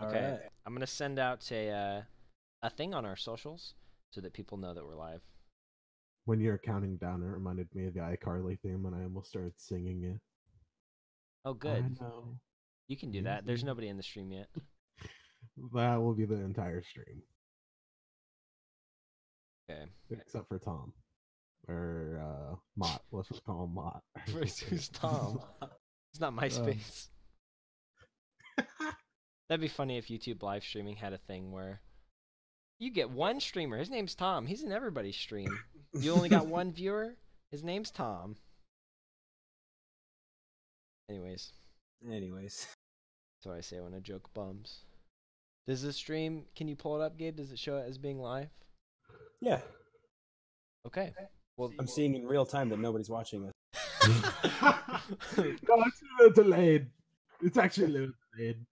Okay, right. I'm gonna send out a thing on our socials so that people know that we're live. When you're counting down, it reminded me of the iCarly theme, and I almost started singing it. Oh, I good. know. You can do that. There's nobody in the stream yet. That will be the entire stream. Okay. Except for Tom. Or Mott. Let's just call him Mott. Who's Tom? It's not MySpace. That'd be funny if YouTube live streaming had a thing where you get one streamer. His name's Tom. He's in everybody's stream. You only got one viewer. His name's Tom. Anyways. Anyways. That's what I say when a joke bums. Does the stream, can you pull it up, Gabe? Does it show it as being live? Yeah. Okay. Well, I'm seeing in real time that nobody's watching us. No, it's a little delayed. It's actually a little delayed.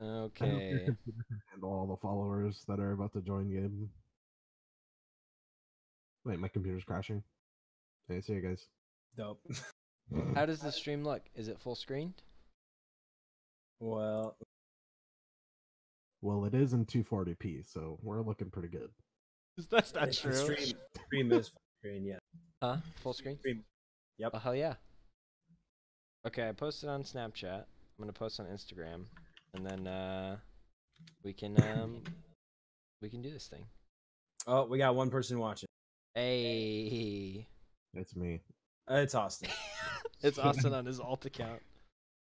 okay. And all the followers that are about to join game. Wait, my computer's crashing. Hey, see you guys. Dope. How does the stream look? Is it full screen? Well, Well, it is in 240p, so we're looking pretty good. That's not the true. stream is full screen, yeah. Huh? Full screen? Stream. Yep. Oh, hell yeah. Okay, I posted on Snapchat. I'm gonna post on Instagram, and then we can do this thing. Oh, we got one person watching. Hey, It's me. It's Austin. it's Austin on his alt account.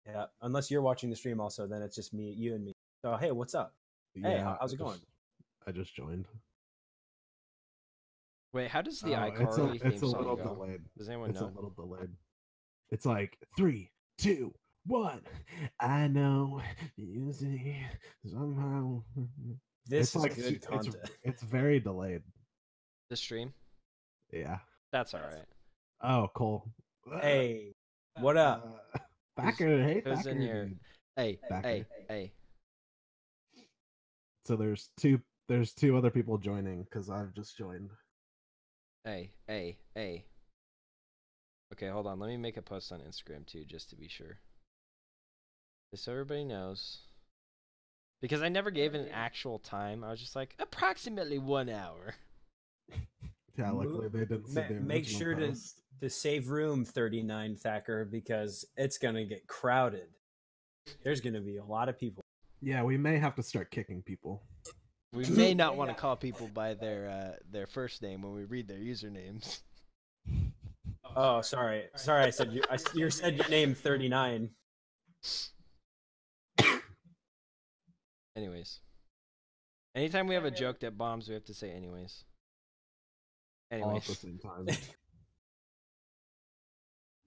Yeah, unless you're watching the stream also, then it's just me, you and me. So, hey, what's up? Hey, how's it going? I just joined. Wait, how does the Oh, iCarly it's theme a song little go? delayed. Does anyone It's know? a little delayed. It's like 3, 2, 1. I know you see somehow. This is like good content. It's very delayed. The stream? Yeah. That's all right. Oh, cool. Hey, what up? Backer, hey, Who's Backer, in here? dude. Hey, Backer. hey. So there's two other people joining because I've just joined. Hey. Okay, hold on. Let me make a post on Instagram too, just to be sure. Just so everybody knows. Because I never gave it an actual time. I was just like, approximately 1 hour. Yeah, luckily they didn't see the Make original sure post. to save room, 39 Thacker, because it's gonna get crowded. There's gonna be a lot of people. Yeah, we may have to start kicking people. We may not want to call people by their first name when we read their usernames. Oh, sorry. I said you said your name 39. Anyways. Anytime we have a joke that bombs, we have to say anyways. All at the Anyways. same time.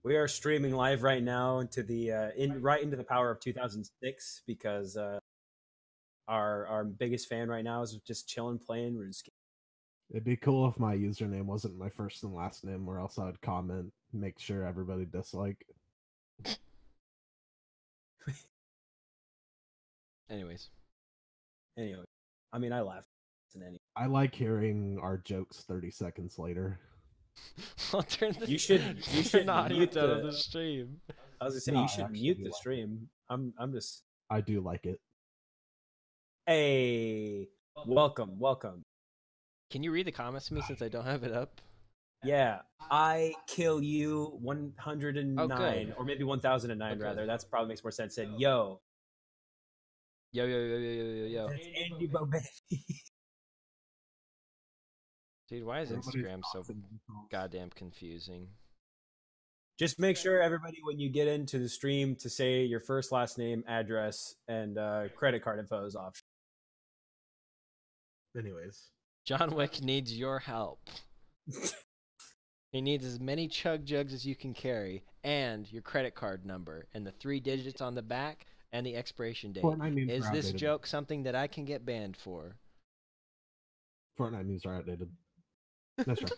We are streaming live right now into the right into the power of 2006 because our biggest fan right now is just chilling playing RuneScape. It'd be cool if my username wasn't my first and last name, or else I'd comment, make sure everybody dislike. Anyways. Anyway, I mean I laughed. I like hearing our jokes 30 seconds later. I'll turn the You should not mute out of the the stream. I was gonna say No, you I should actually mute do the like stream. I'm just I do like it. hey, welcome. Can you read the comments to me since I don't have it up? Yeah, I kill you 109 Oh, good. or maybe 1009 Okay. rather. That's probably makes more sense. Said yo. Yo. That's Andy Bobetti. Dude, why is Everybody's Instagram so doxing themselves. goddamn confusing? Just make sure everybody when you get into the stream to say your first, last name, address, and credit card info is optional. Anyways. John Wick needs your help. He needs as many chug jugs as you can carry, and your credit card number, and the 3 digits on the back, and the expiration date. Fortnite memes Is are this outdated. joke something that I can get banned for? Fortnite memes are outdated. That's right.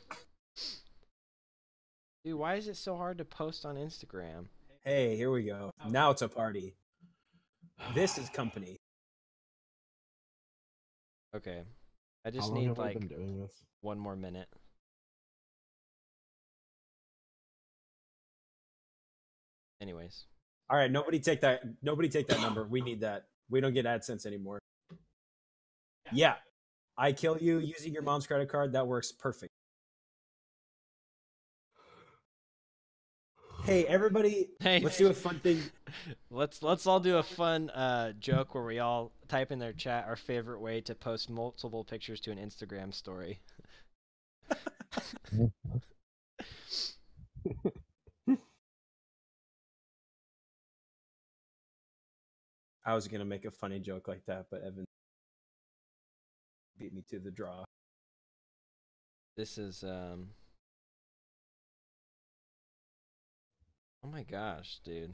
Dude, why is it so hard to post on Instagram? Hey, here we go. Now it's a party. This is company. Okay. I How just long need have I like been doing this? 1 more minute. Anyways. All right, nobody take that. Nobody take that number. We need that. We don't get AdSense anymore. Yeah, I kill you using your mom's credit card. That works perfect. Hey, everybody, Hey, let's do a fun thing. Let's all do a fun joke where we all type in their chat our favorite way to post multiple pictures to an Instagram story. I was gonna make a funny joke like that, but Evan beat me to the draw. This is oh my gosh, dude.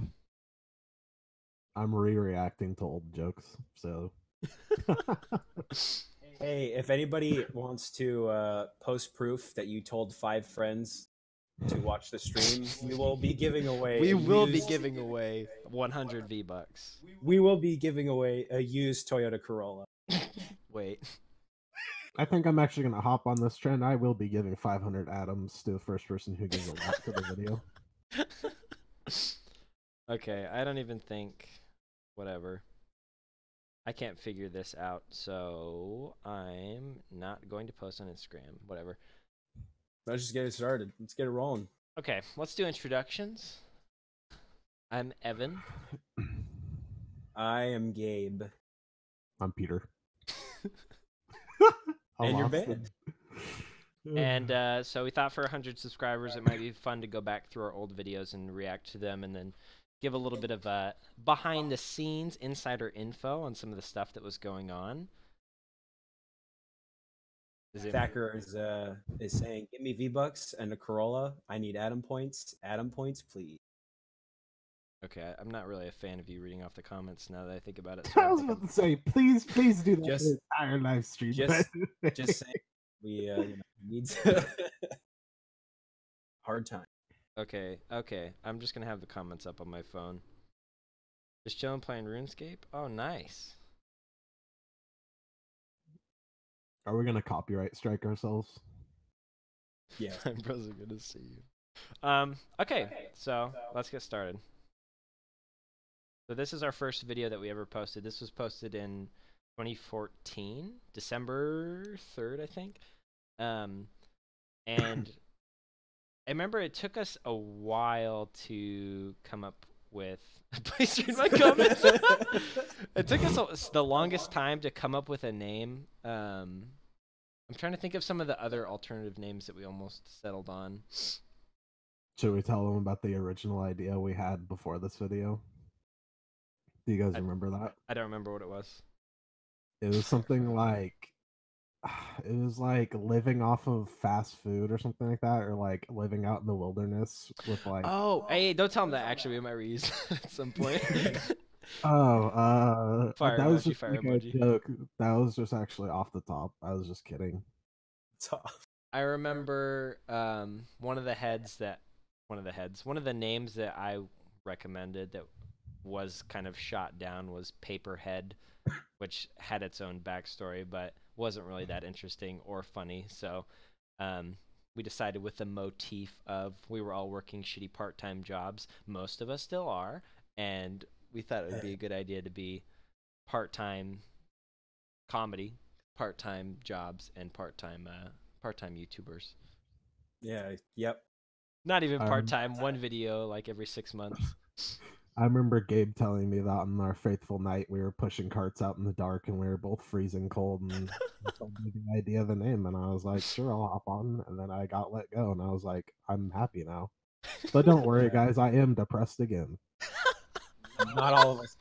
I'm re-reacting to old jokes, so. Hey, if anybody wants to post proof that you told 5 friends to watch the stream, we will be giving away. We will be giving away 100 V-Bucks. We will be giving away a used Toyota Corolla. Wait. I think I'm actually gonna hop on this trend. I will be giving 500 atoms to the first person who gives a like to the video. Okay, I don't even think. Whatever. I can't figure this out, so I'm not going to post on Instagram. Whatever. Let's just get it started. Let's get it rolling. Okay, let's do introductions. I'm Evan. I am Gabe. I'm Peter. And you're Ben. And so we thought for 100 subscribers, it might be fun to go back through our old videos and react to them, and then give a little bit of behind-the-scenes insider info on some of the stuff that was going on. Thacker is saying, "Give me V-Bucks and a Corolla. I need Atom points. Atom points, please." Okay, I'm not really a fan of you reading off the comments now that I think about it. So I was about to say, please do that Just- for the entire live stream. Just saying, we need to hard time. Okay, I'm just gonna have the comments up on my phone. Just chilling playing RuneScape? Oh, nice. Are we gonna copyright strike ourselves? Yeah. I'm probably gonna see you. Okay, so let's get started. So this is our first video that we ever posted. This was posted in 2014, December 3rd, I think. And I remember it took us a while to come up with. Please read my comments. It took us the longest time to come up with a name. I'm trying to think of some of the other alternative names that we almost settled on. Should we tell them about the original idea we had before this video? Do you guys remember that? I don't remember what it was. It was something like, it was like living off of fast food or something like that, or like living out in the wilderness with like. Oh, hey, don't tell them that. Actually, we might reuse at some point. Fire that was emoji, just fire like emoji. a joke. That was just actually off the top. I was just kidding. I remember one of the names that I recommended that was kind of shot down was Paperhead, which had its own backstory, but wasn't really that interesting or funny. So we decided with the motif of we were all working shitty part-time jobs. Most of us still are, and we thought it would be a good idea to be part-time comedy, part-time jobs, and part-time YouTubers. Yeah. Yep. Not even part-time, one video like every 6 months. I remember Gabe telling me that on our faithful night we were pushing carts out in the dark and we were both freezing cold, and he told me the idea of the name, and I was like, sure, I'll hop on, and then I got let go, and I was like, I'm happy now. But don't worry, guys, I am depressed again. Not all of us.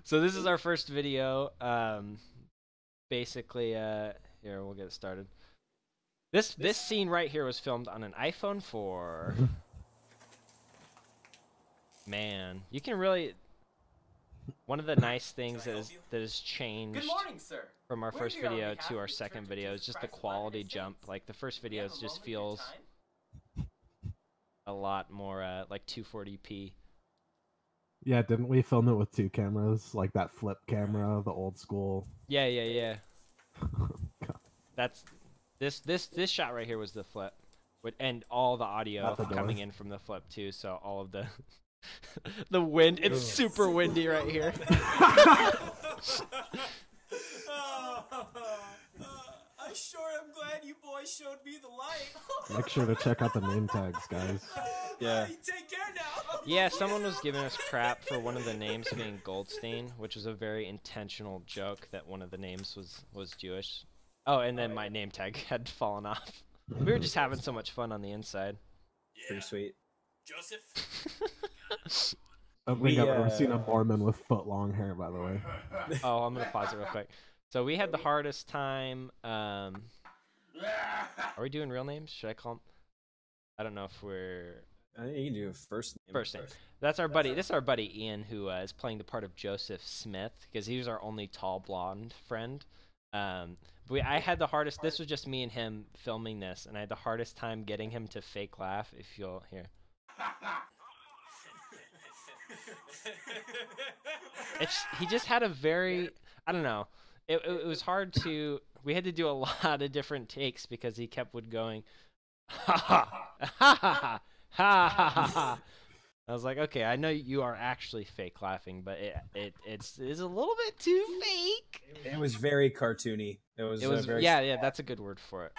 So this is our first video. Basically, here, we'll get started. This scene right here was filmed on an iPhone 4. Man, you can really. One of the nice things that has changed from our first video to our second video is just the quality jump. Like the first video just feels a lot more like 240p. Yeah, didn't we film it with 2 cameras, like that flip camera, the old school? Yeah. That's this shot right here was the flip, and all the audio coming in from the flip too. So all of the The wind. It's super windy right here. I sure am glad you boys showed me the light. Make sure to check out the name tags, guys. Yeah. Take care now. Yeah, someone was giving us crap for one of the names being Goldstein, which was a very intentional joke that one of the names was Jewish. Oh, and then my name tag had fallen off. We were just having so much fun on the inside. Pretty sweet. Joseph. I don't We, think I've ever seen a Mormon with foot-long hair, by the way. Oh, I'm gonna pause it real quick. So we had the hardest time. Are we doing real names? Should I call them? I don't know if we're I think you can do a first name. first name. That's our buddy. This is our buddy Ian, who is playing the part of Joseph Smith because he was our only tall blonde friend. I had the hardest. This was just me and him filming this, and I had the hardest time getting him to fake laugh. If you'll hear. He just had a very, I don't know. It was hard to. We had to do a lot of different takes because he kept going, ha ha ha ha ha ha ha. I was like, okay, I know you are actually fake laughing, but it's a little bit too fake. It was very cartoony. It was very yeah, that's a good word for it.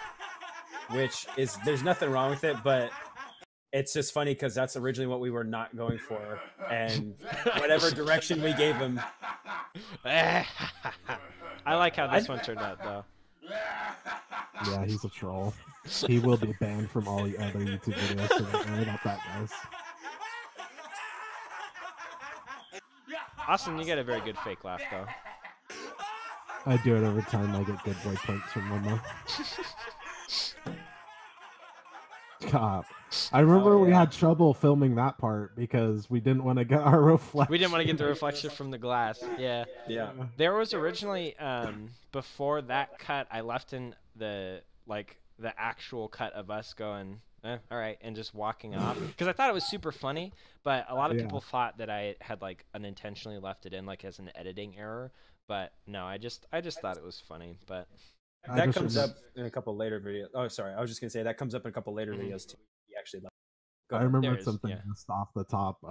Which is there's nothing wrong with it, but it's just funny because that's originally what we were not going for, and whatever direction we gave him. I like how this one turned out, though. Yeah, he's a troll. He will be banned from all the other YouTube videos, so don't worry about that, guys. Austin, you got a very good fake laugh, though. I do it every time I get good boy points from Momo. God. I remember we had trouble filming that part because we didn't want to get our reflection. We didn't want to get the reflection from the glass. Yeah. Yeah. There was originally before that cut, I left in the actual cut of us going, all right, and just walking off because I thought it was super funny, but a lot of people thought that I had like unintentionally left it in like as an editing error, but no, I just thought it was funny, but that comes up in a couple later videos. Oh, sorry, I was just gonna say that comes up in a couple later videos too. He actually left. I remember something just off the top.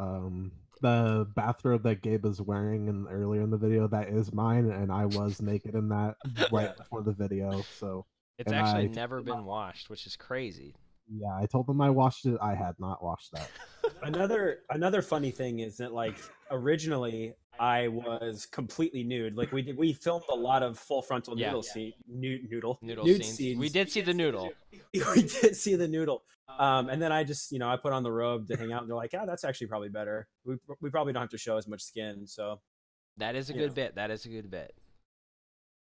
The bathrobe that Gabe is wearing earlier in the video, that is mine, and I was naked in that right before the video. So it's actually never been washed, which is crazy. Yeah, I told them I washed it. I had not washed that. Another funny thing is that like originally I was completely nude. Like we filmed a lot of full frontal noodle nude scenes. We did see the noodle. We did see the noodle. And then I just I put on the robe to hang out, and they're like, that's actually probably better. We probably don't have to show as much skin. So that is a good bit. That is a good bit.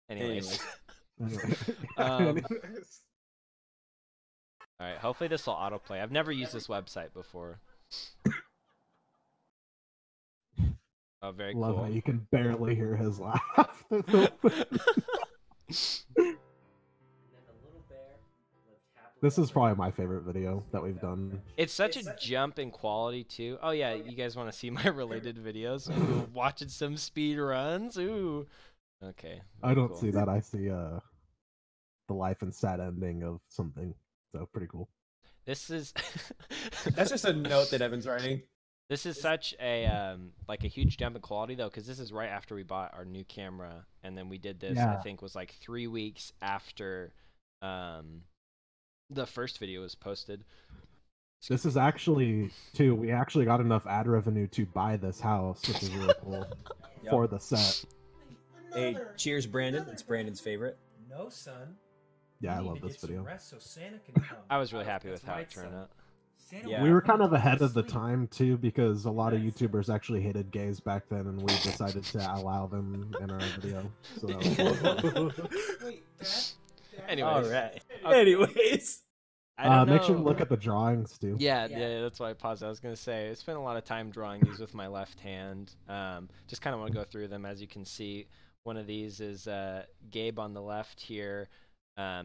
Anyways. All right, hopefully this will autoplay. I've never used this website before. Oh, very Love cool. how you can barely hear his laugh. This is probably my favorite video that we've done. It's such a jump in quality too. Oh yeah, you guys want to see my related videos? Ooh, watching some speed runs. Ooh. Okay. I don't see that. I see the life and sad ending of something. So pretty cool. This is that's just a note that Evan's writing. This is such a like a huge jump in quality though, because this is right after we bought our new camera, and then we did this. I think was like 3 weeks after the first video was posted. This is actually too. We actually got enough ad revenue to buy this house, which is really cool for the set. Hey, cheers, Brandon. It's Brandon's favorite. No, son. Yeah, I love this video. So Santa can come. I was really happy with how it turned out. Yeah. We were kind of ahead of the time too, because a lot of YouTubers actually hated gays back then, and we decided to allow them in our video. So Wait, Dad? Anyways. All right. Anyways. Make sure to look at the drawings too. Yeah, that's why I paused. I was gonna say I spent a lot of time drawing these with my left hand. Just kind of want to go through them. As you can see, one of these is Gabe on the left here,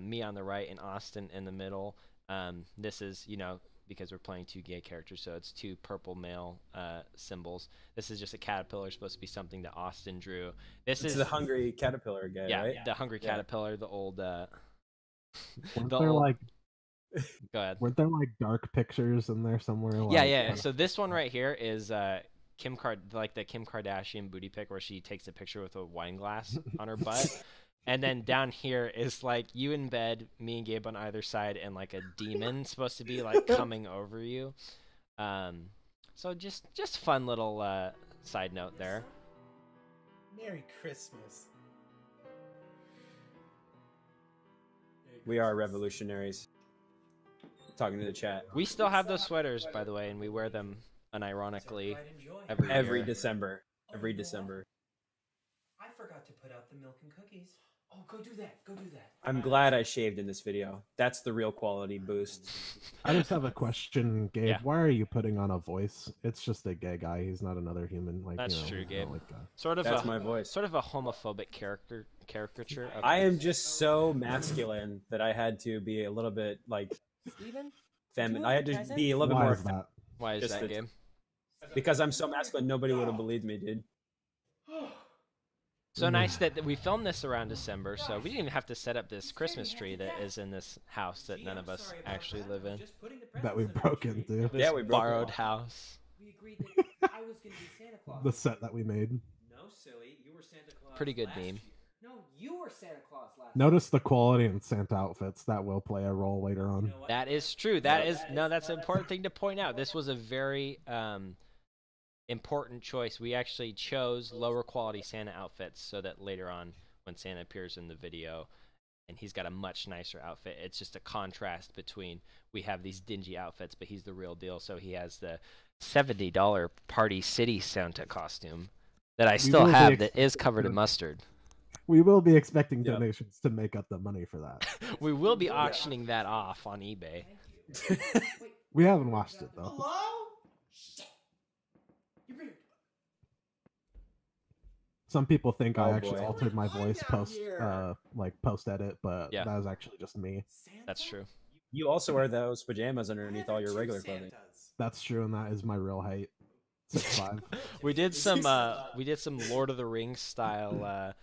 me on the right, and Austin in the middle. This is because we're playing 2 gay characters, so it's 2 purple male symbols. This is just a caterpillar, supposed to be something that Austin drew. This is the hungry caterpillar guy, right? The hungry caterpillar, the old. They're like Go ahead. Weren't there like dark pictures in there somewhere? Yeah, like, yeah. So this one right here is the Kim Kardashian booty pic where she takes a picture with a wine glass on her butt. And then down here is like you in bed, me and Gabe on either side, and like a demon supposed to be like coming over you. So just fun little side note there. Merry Christmas. We are revolutionaries. Talking to the chat. We still have those sweaters, by the way, and we wear them unironically every year. December. Every December. I forgot to put out the milk and cookies. Oh, go do that. Go do that. I'm glad I shaved in this video. That's the real quality boost. I just have a question, Gabe. Yeah. Why are you putting on a voice? It's just a gay guy. He's not another human. Like That's true, Gabe. Like That's my voice. Sort of a homophobic caricature. Of I am just so masculine that I had to be a little bit like feminine. I had to be a little bit more. That? Why is that, Gabe? Because I'm so masculine, nobody would have believed me, dude. So nice that we filmed this around December, so we didn't even have to set up this Christmas tree that is in this house that none of us actually live in. That we broke into. This we borrowed house. We agreed that I was going to be Santa Claus. The set that we made. No, silly. You were Santa Claus. Pretty good meme. No, you were Santa Claus last. Notice the quality in Santa outfits. That will play a role later on. That is true. That's an important thing to point out. This was a very important choice. We actually chose lower quality Santa outfits so that later on when Santa appears in the video and he's got a much nicer outfit, it's just a contrast between we have these dingy outfits but he's the real deal. So he has the $70 Party City Santa costume that I still have that is covered in mustard. We will be expecting donations to make up the money for that. We will be auctioning that off on eBay. We haven't watched it though. Hello? Some people think I actually altered my voice post edit, but that was actually just me. That's true. You also wear those pajamas underneath all your regular clothing. That's true, and that is my real height. 6'5". We did some Lord of the Rings style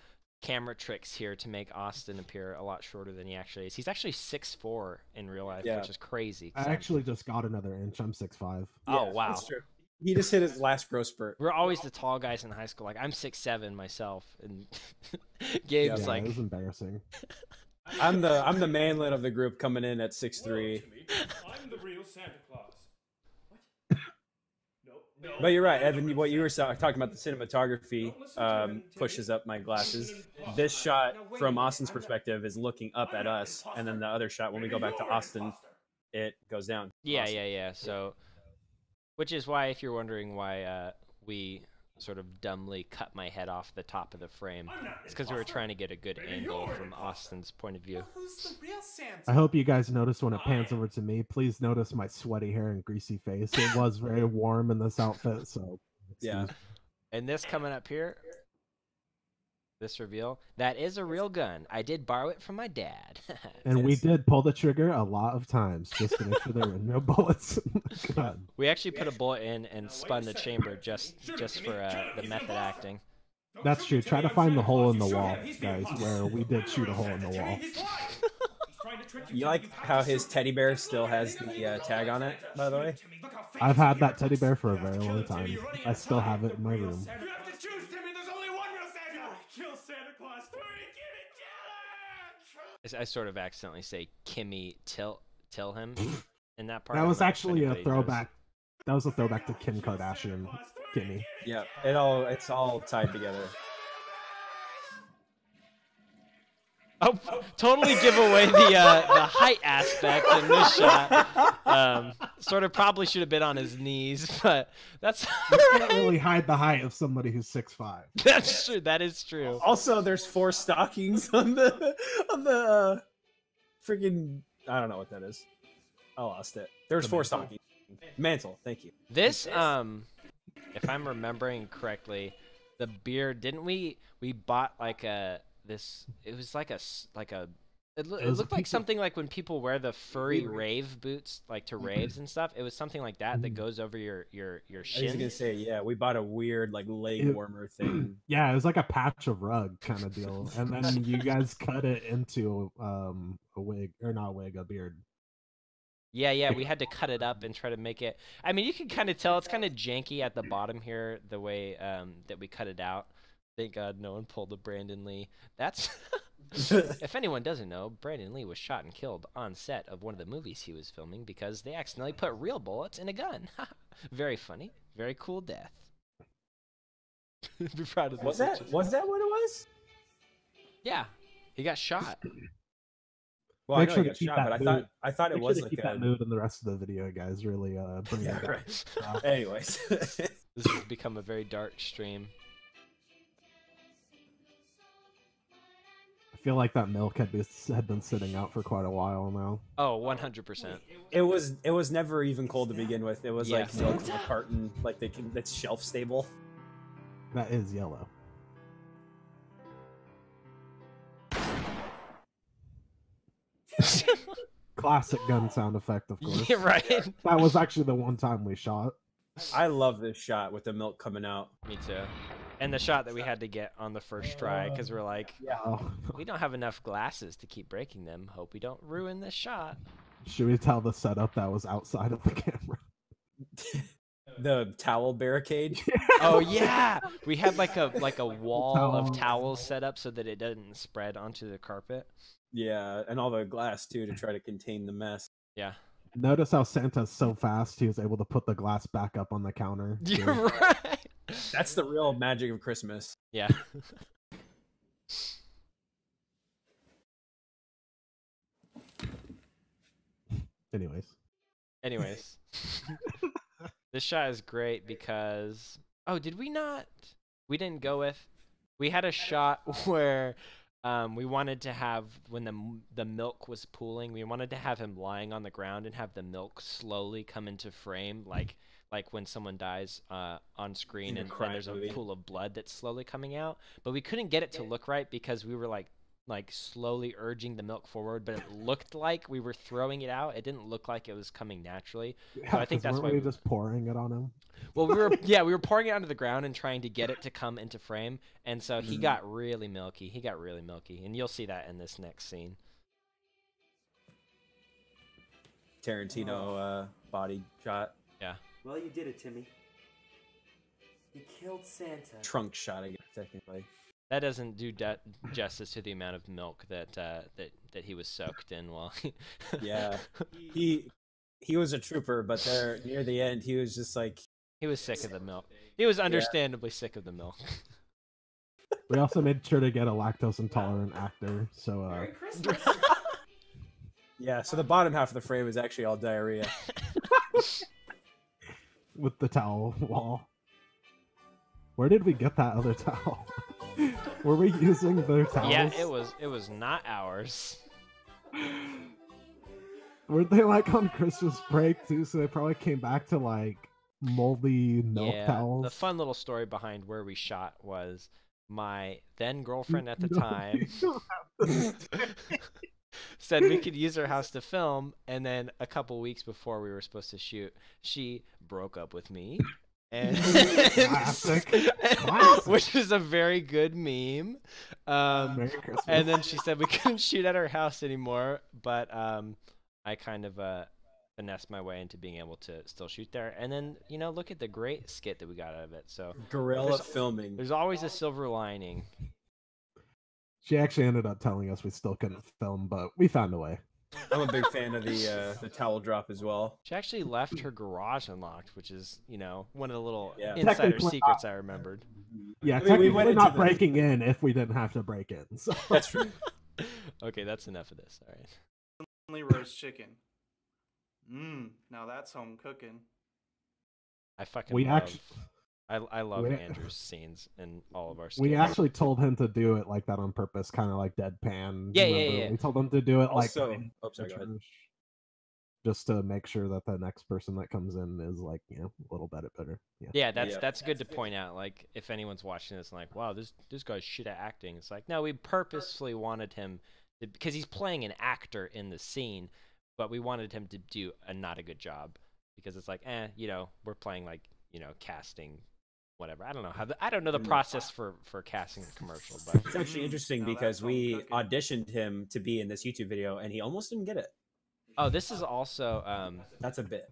camera tricks here to make Austin appear a lot shorter than he actually is. He's actually 6'4" in real life, which is crazy. I actually just got another inch. I'm 6'5". Oh wow. That's true. He just hit his last growth spurt. We're always the tall guys in high school. Like I'm 6'7" myself, and Gabe's like. It was embarrassing. I'm the manlet of the group, coming in at 6'3". I'm the real Santa Claus. What? But you're right, Evan. What you were talking about, the cinematography pushes up my glasses. This shot from Austin's perspective is looking up at us, and then the other shot, when we go back to Austin, it goes down. Yeah. So. Which is why, if you're wondering why we sort of dumbly cut my head off the top of the frame, it's because we were trying to get a good angle from Austin's point of view. Who's the real Santa? I hope you guys notice when it pans over to me. Please notice my sweaty hair and greasy face. It was very warm in this outfit, so yeah. And this coming up here, this reveal, that is a real gun. I did borrow it from my dad. And we did pull the trigger a lot of times just to make sure there were no bullets in the gun. We actually put a bullet in and spun the chamber just for the method acting. That's true. Try to find the hole in the wall, guys, where we did shoot a hole in the wall. You like how his teddy bear still has the tag on it, by the way? I've had that teddy bear for a very long time. I still have it in my room. You have to choose, Timmy. There's only one real Santa. Kill Santa Claus. I sort of accidentally say Kimmy till him in that part. That was actually a throwback. That was a throwback to Kim Kardashian, Kimmy. Yeah, it's all tied together. Oh, totally give away the height aspect in this shot. Sort of probably should have been on his knees, but that's. You can't really hide the height of somebody who's 6'5". That's true. That is true. Also, there's 4 stockings on the freaking. I don't know what that is. I lost it. There's 4 stockings. Mantle. Thank you. This if I'm remembering correctly, the beard, didn't we bought like this, it was like it looked like something like when people wear the furry rave boots, like to raves and stuff. It was something like that goes over your shin. I was gonna say, yeah, we bought a weird like leg warmer thing. Yeah, it was like a patch of rug kind of deal, and then you guys cut it into a wig, or not a wig, a beard. Yeah, we had to cut it up and try to make it. I mean, you can kind of tell it's kind of janky at the bottom here, the way that we cut it out. Thank God no one pulled a Brandon Lee. That's if anyone doesn't know, Brandon Lee was shot and killed on set of one of the movies he was filming because they accidentally put real bullets in a gun. Very funny, very cool death. Be proud of Was that what it was? Yeah, he got shot. Well, Make I know sure he to got keep shot, that but mood. I thought it Make was sure to like keep that mood in the rest of the video, guys. Really bring it back. Anyways. This has become a very dark stream. I feel like that milk had been sitting out for quite a while now. Oh, 100%. It was never even cold to begin with. It was Yeah. like milk from a carton, like that's shelf stable. That is yellow. Classic gun sound effect, of course. Yeah, right. That was actually the one time we shot. I love this shot with the milk coming out. Me too. And the shot that we had to get on the first try because we're like, Yeah. we don't have enough glasses to keep breaking them. Hope we don't ruin this shot. Should we tell the setup that was outside of the camera? The towel barricade. Oh yeah, we had like a wall of Towel. towels set up so that it doesn't spread onto the carpet. Yeah, and all the glass too to try to contain the mess. Yeah. Notice how Santa's so fast he was able to put the glass back up on the counter. You're right. That's the real magic of Christmas. Yeah. Anyways. This shot is great because did we not? We didn't go with. We had a shot where we wanted to have when the milk was pooling. We wanted to have him lying on the ground and have the milk slowly come into frame, like when someone dies on screen and there's a pool of blood that's slowly coming out. But we couldn't get it to look right because we were like slowly urging the milk forward, but it looked like we were throwing it out. It didn't look like it was coming naturally. Yeah, so I think that's why we were just pouring it on him. Well, we were pouring it onto the ground and trying to get it to come into frame, and so he got really milky. And you'll see that in this next scene. Tarantino body shot. Yeah. Well, you did it, Timmy. You killed Santa. Trunk shot, I guess, technically. That doesn't do justice to the amount of milk that he was soaked in while. Yeah, he was a trooper, but there near the end, he was just like he was sick of the milk. He was understandably sick of the milk. We also made sure to get a lactose intolerant actor, so Merry Christmas. yeah. So the bottom half of the frame is actually all diarrhea. with the towel wall. Where did we get that other towel? Were we using their towels? Yeah, it was not ours. Were they like on Christmas break too? So they probably came back to like moldy milk towels. The fun little story behind where we shot was my then girlfriend at the time said we could use her house to film, and then a couple weeks before we were supposed to shoot, she broke up with me. And Classic. which is a very good meme. Merry Christmas. And then she said we couldn't shoot at her house anymore, but I kind of finessed my way into being able to still shoot there. And then look at the great skit that we got out of it. So Guerrilla filming. There's always a silver lining. She actually ended up telling us we still couldn't film, but we found a way. I'm a big fan of the towel drop as well. She actually left her garage unlocked, which is, one of the little Yeah. insider Technically secrets I remembered. Yeah, I mean, technically we went we're into not the- breaking in if we didn't have to break in. So. That's true. Okay, that's enough of this. All right. Only roast chicken. Now that's home cooking. I fucking We love. actually- I love we- Andrew's scenes in all of our skits. We actually told him to do it like that on purpose, kind of like deadpan. Yeah, remember? yeah. We told him to do it like Also, sorry, go ahead. just to make sure that the next person that comes in is like a little bit better. Yeah. Yeah, Yeah. that's good to point out. Like, if anyone's watching this, and like, wow, this guy's shit at acting. It's like, no, we purposefully wanted him to, because he's playing an actor in the scene, but we wanted him to do not a good job because it's like, we're playing like, casting, whatever. I don't know I don't know the process for casting a commercial, but It's actually interesting Now that's because home we cooking. auditioned him to be in this YouTube video, and he almost didn't get it. Oh, this is also That's a bit.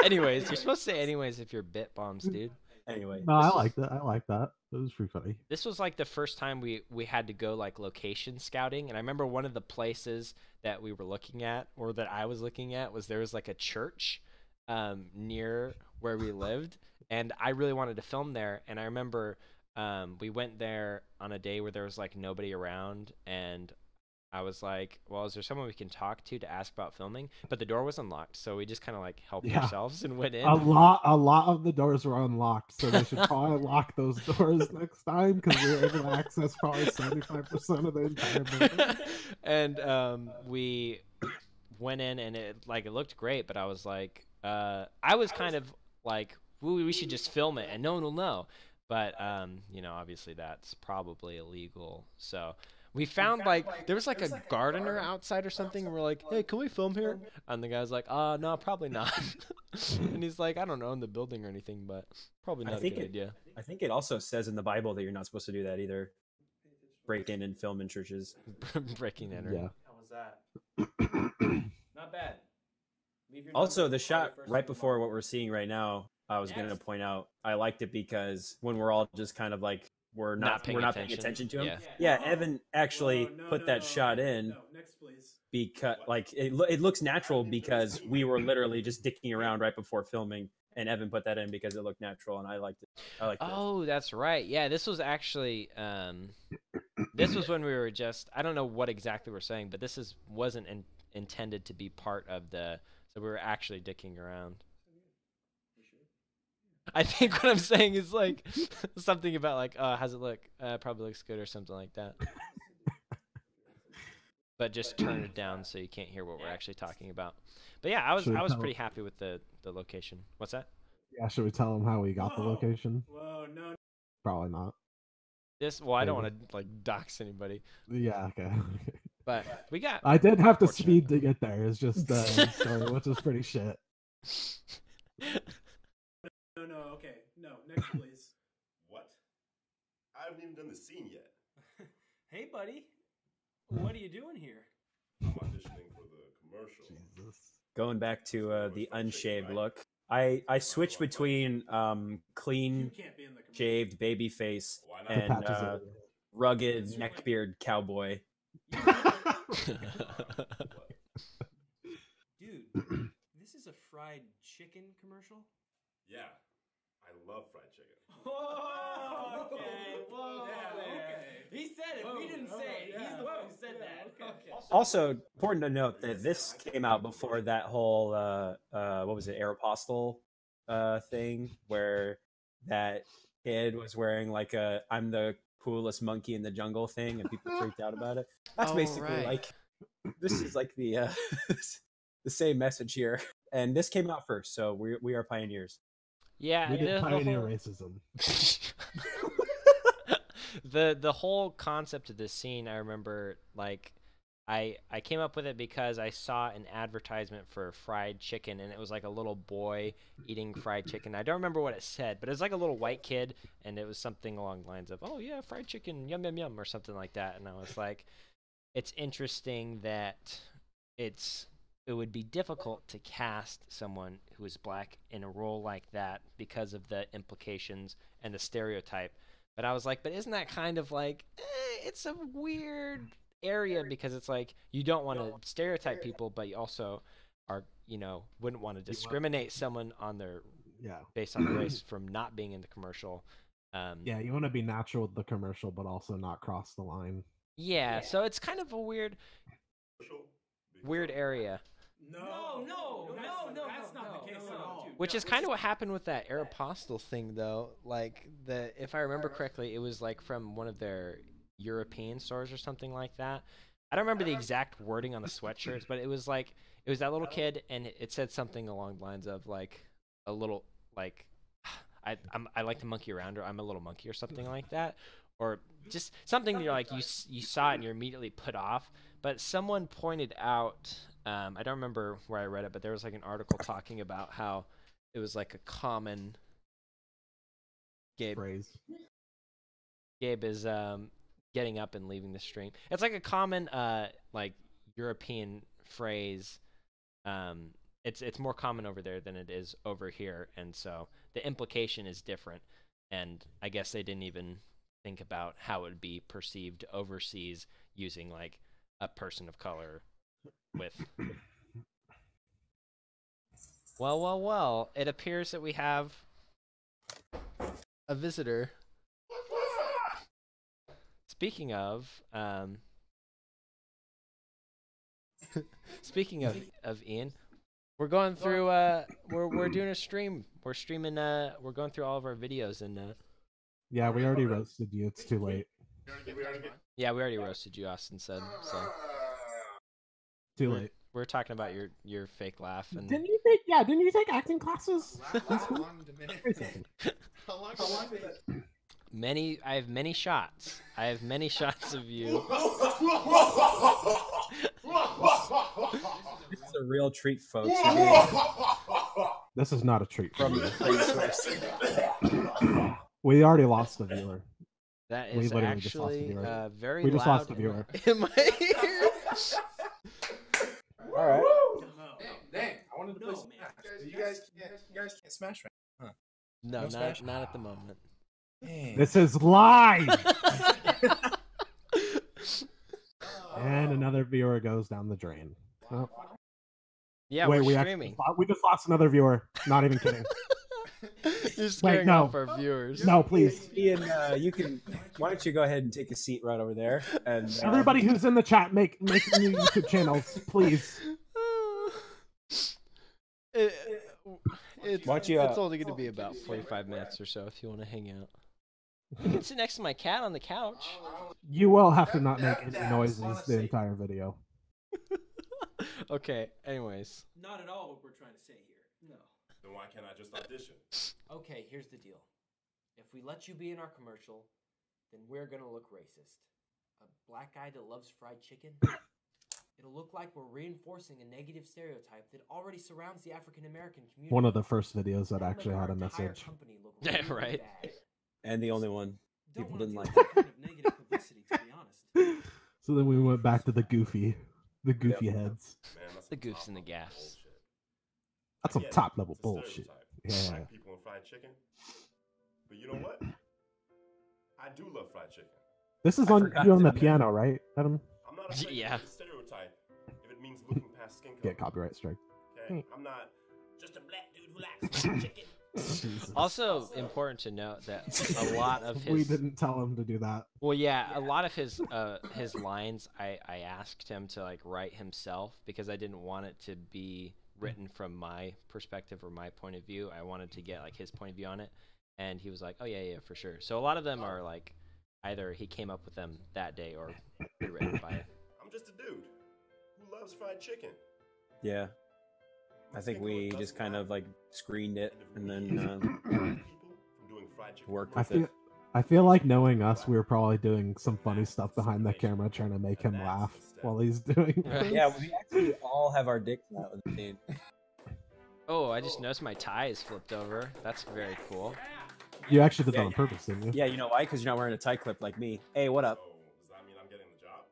anyways, you're supposed to say anyways if you're bit bombs, dude. Anyway, No, I This is- like that. I like that. It was pretty funny. This was like the first time we had to go like location scouting, and I remember one of the places that we were looking at, or that I was looking at, was there was like a church near where we lived, and I really wanted to film there. And I remember we went there on a day where there was like nobody around, and I was like, well, is there someone we can talk to ask about filming? But the door was unlocked, so we just kind of like helped Yeah. ourselves and went in. A lot of the doors were unlocked, so they should probably lock those doors next time because we were able to access probably 75% of the entire building. And we went in, and it looked great, but I was like, I was kind of like, we should just film it and no one will know. But you know, obviously that's probably illegal. So we found like there was like a gardener outside or something, and we're like, hey, can we film here? And the guy's like, no, probably not. And he's like, I don't own the building or anything, but probably not a good idea. I think it also says in the Bible that you're not supposed to do that either. Break in and film in churches. Breaking enter. Yeah. How was that? Not bad. Leave your Also, number the shot probably first right thing before tomorrow. what we're seeing right now, I was going to Next. point out, I liked it because when we're all just kind of like, we're not paying attention to him. Yeah. Yeah, Evan actually put that shot in Next, please. because like it looks natural because we were literally just dicking around right before filming, and Evan put that in because it looked natural, and I liked it. I liked it. Oh, that's right. Yeah, this was actually this was when we were just, I don't know what exactly we're saying, but this wasn't intended to be part of the, so we were actually dicking around. I think what I'm saying is like something about like, how's it look? Probably looks good or something like that. But just turn it down so you can't hear what we're actually talking about. But yeah, I was pretty happy with the location. What's that? Yeah, should we tell them how we got the location? Whoa, no. Probably not. Well, I don't want to like dox anybody, Yeah, okay. but we got. I did have to Fortunate. speed to get there. It's just story, which is pretty shit. No, okay. No, next, please. What? I haven't even done the scene yet. Hey, buddy. What are you doing here? I'm auditioning for the commercial. Jesus. Going back to the unshaved look, I switched between clean You can't be in the commercial. shaved baby face Why not? The and patches over rugged neckbeard cowboy. Dude, this is a fried chicken commercial? Yeah, I love fried chicken. Oh, okay. Whoa. Yeah, okay. He said it. We didn't say it. He's the one who said that. Okay. Also, important to note that this came out before that whole what was it, Aeropostale thing where that kid was wearing like a "I'm the coolest monkey in the jungle" thing, and people freaked out about it. That's Oh, basically right. like this is like the the same message here, and this came out first, so we are pioneers. Yeah, We did the pioneer whole- racism. the whole concept of this scene, I remember, like, I came up with it because I saw an advertisement for fried chicken, and it was like a little boy eating fried chicken. I don't remember what it said, but it was like a little white kid, and it was something along the lines of, oh yeah, fried chicken, yum yum yum, or something like that. And I was like, it's interesting that it would be difficult to cast someone who is black in a role like that because of the implications and the stereotype. But I was like, but isn't that kind of like, it's a weird area because it's like you don't want to stereotype people, but you also are, wouldn't want to discriminate someone on their Yeah. based on the race from not being in the commercial. Yeah, you want to be natural with the commercial, but also not cross the line. Yeah, so it's kind of a weird area. No, that's not the case at all. Which is kind of what happened with that Aeropostale thing, though. Like, if I remember correctly, it was like from one of their European stores or something like that. I don't remember the exact wording on the sweatshirts, but it was that little kid, and it said something along the lines of like a little like I like to monkey around, or I'm a little monkey, or something like that, or just something that you're like you saw it and you're immediately put off. But someone pointed out, I don't remember where I read it, but there was like an article talking about how it was like a common Phrase. Gabe is getting up and leaving the stream. It's like a common like European phrase. It's more common over there than it is over here, and so the implication is different. And I guess they didn't even think about how it would be perceived overseas using like a person of color with. Well, it appears that we have a visitor. Speaking of Ian, we're going through we're doing a stream. We're streaming we're going through all of our videos and Yeah, we already roasted you. It's too late. yeah, we already roasted you, Austin said. So Too late. we're talking about your fake laugh and Didn't you take acting classes? How long did it? I have many shots. I have many shots of you. It's a real treat, folks. This is not a treat for From me. the face. We already lost a viewer. That We is literally just lost a actually viewer. very We just loud lost a viewer. in my ear. All right. Dang, I wanted to play Smash. You guys can't Smash right now. No, No Smash? not at the moment. Dang. This is live. And another viewer goes down the drain. Oh, Yeah, wait, we're we streaming. we just lost another viewer. Not even kidding. You're scaring no. off our viewers. No, please. Ian, you can. Why don't you go ahead and take a seat right over there? And Everybody who's in the chat, make new YouTube channels, please. It's Why don't you, it's only going to be about 45 minutes or so if you want to hang out. You can sit next to my cat on the couch. You will have to not make any noises the entire video. Okay, anyways. Not at all what we're trying to say here. No. Then why can't I just audition? Okay, here's the deal. If we let you be in our commercial, then we're gonna look racist. A black guy that loves fried chicken? It'll look like we're reinforcing a negative stereotype that already surrounds the African American community. One of the first videos that That'll actually make had our a entire message. company look Yeah, really right. bad. and the only one Don't people wanna didn't deal like. with that kind of negative publicity, to be honest. So then we went back to the goofy heads. Man, that's The some goofs and the top-level gaffs. bullshit. That's some I get it. top level It's a bullshit. stereotype. Yeah. Black people and fried chicken. But you know what? I do love fried chicken. This is I on forgot you on to the do that. piano, right, Adam? I'm not afraid Yeah. of the stereotype if it means looking past skin color. Get copyright strike. Okay? I'm not just a black dude who likes fried chicken. Jesus. Also important to note that a lot of We his didn't tell him to do that. well, yeah, a lot of his lines I asked him to like write himself because I didn't want it to be written from my perspective or my point of view. I wanted to get like his point of view on it, and he was like, "Oh yeah, for sure." So a lot of them are like either he came up with them that day or rewritten by. I'm just a dude who loves fried chicken. Yeah, I think we just kind of like screened it and then people from doing fried chicken worked I with feel it. I feel like knowing us, we were probably doing some funny stuff behind the camera, trying to make him laugh while he's doing. Right. Yeah, we actually all have our dicks out in the scene. Oh, I just noticed my tie is flipped over. That's very cool. You actually did that Yeah, on purpose, didn't you? Yeah, you know why? Because you're not wearing a tie clip like me. Hey, what up? So does that mean I'm getting the job?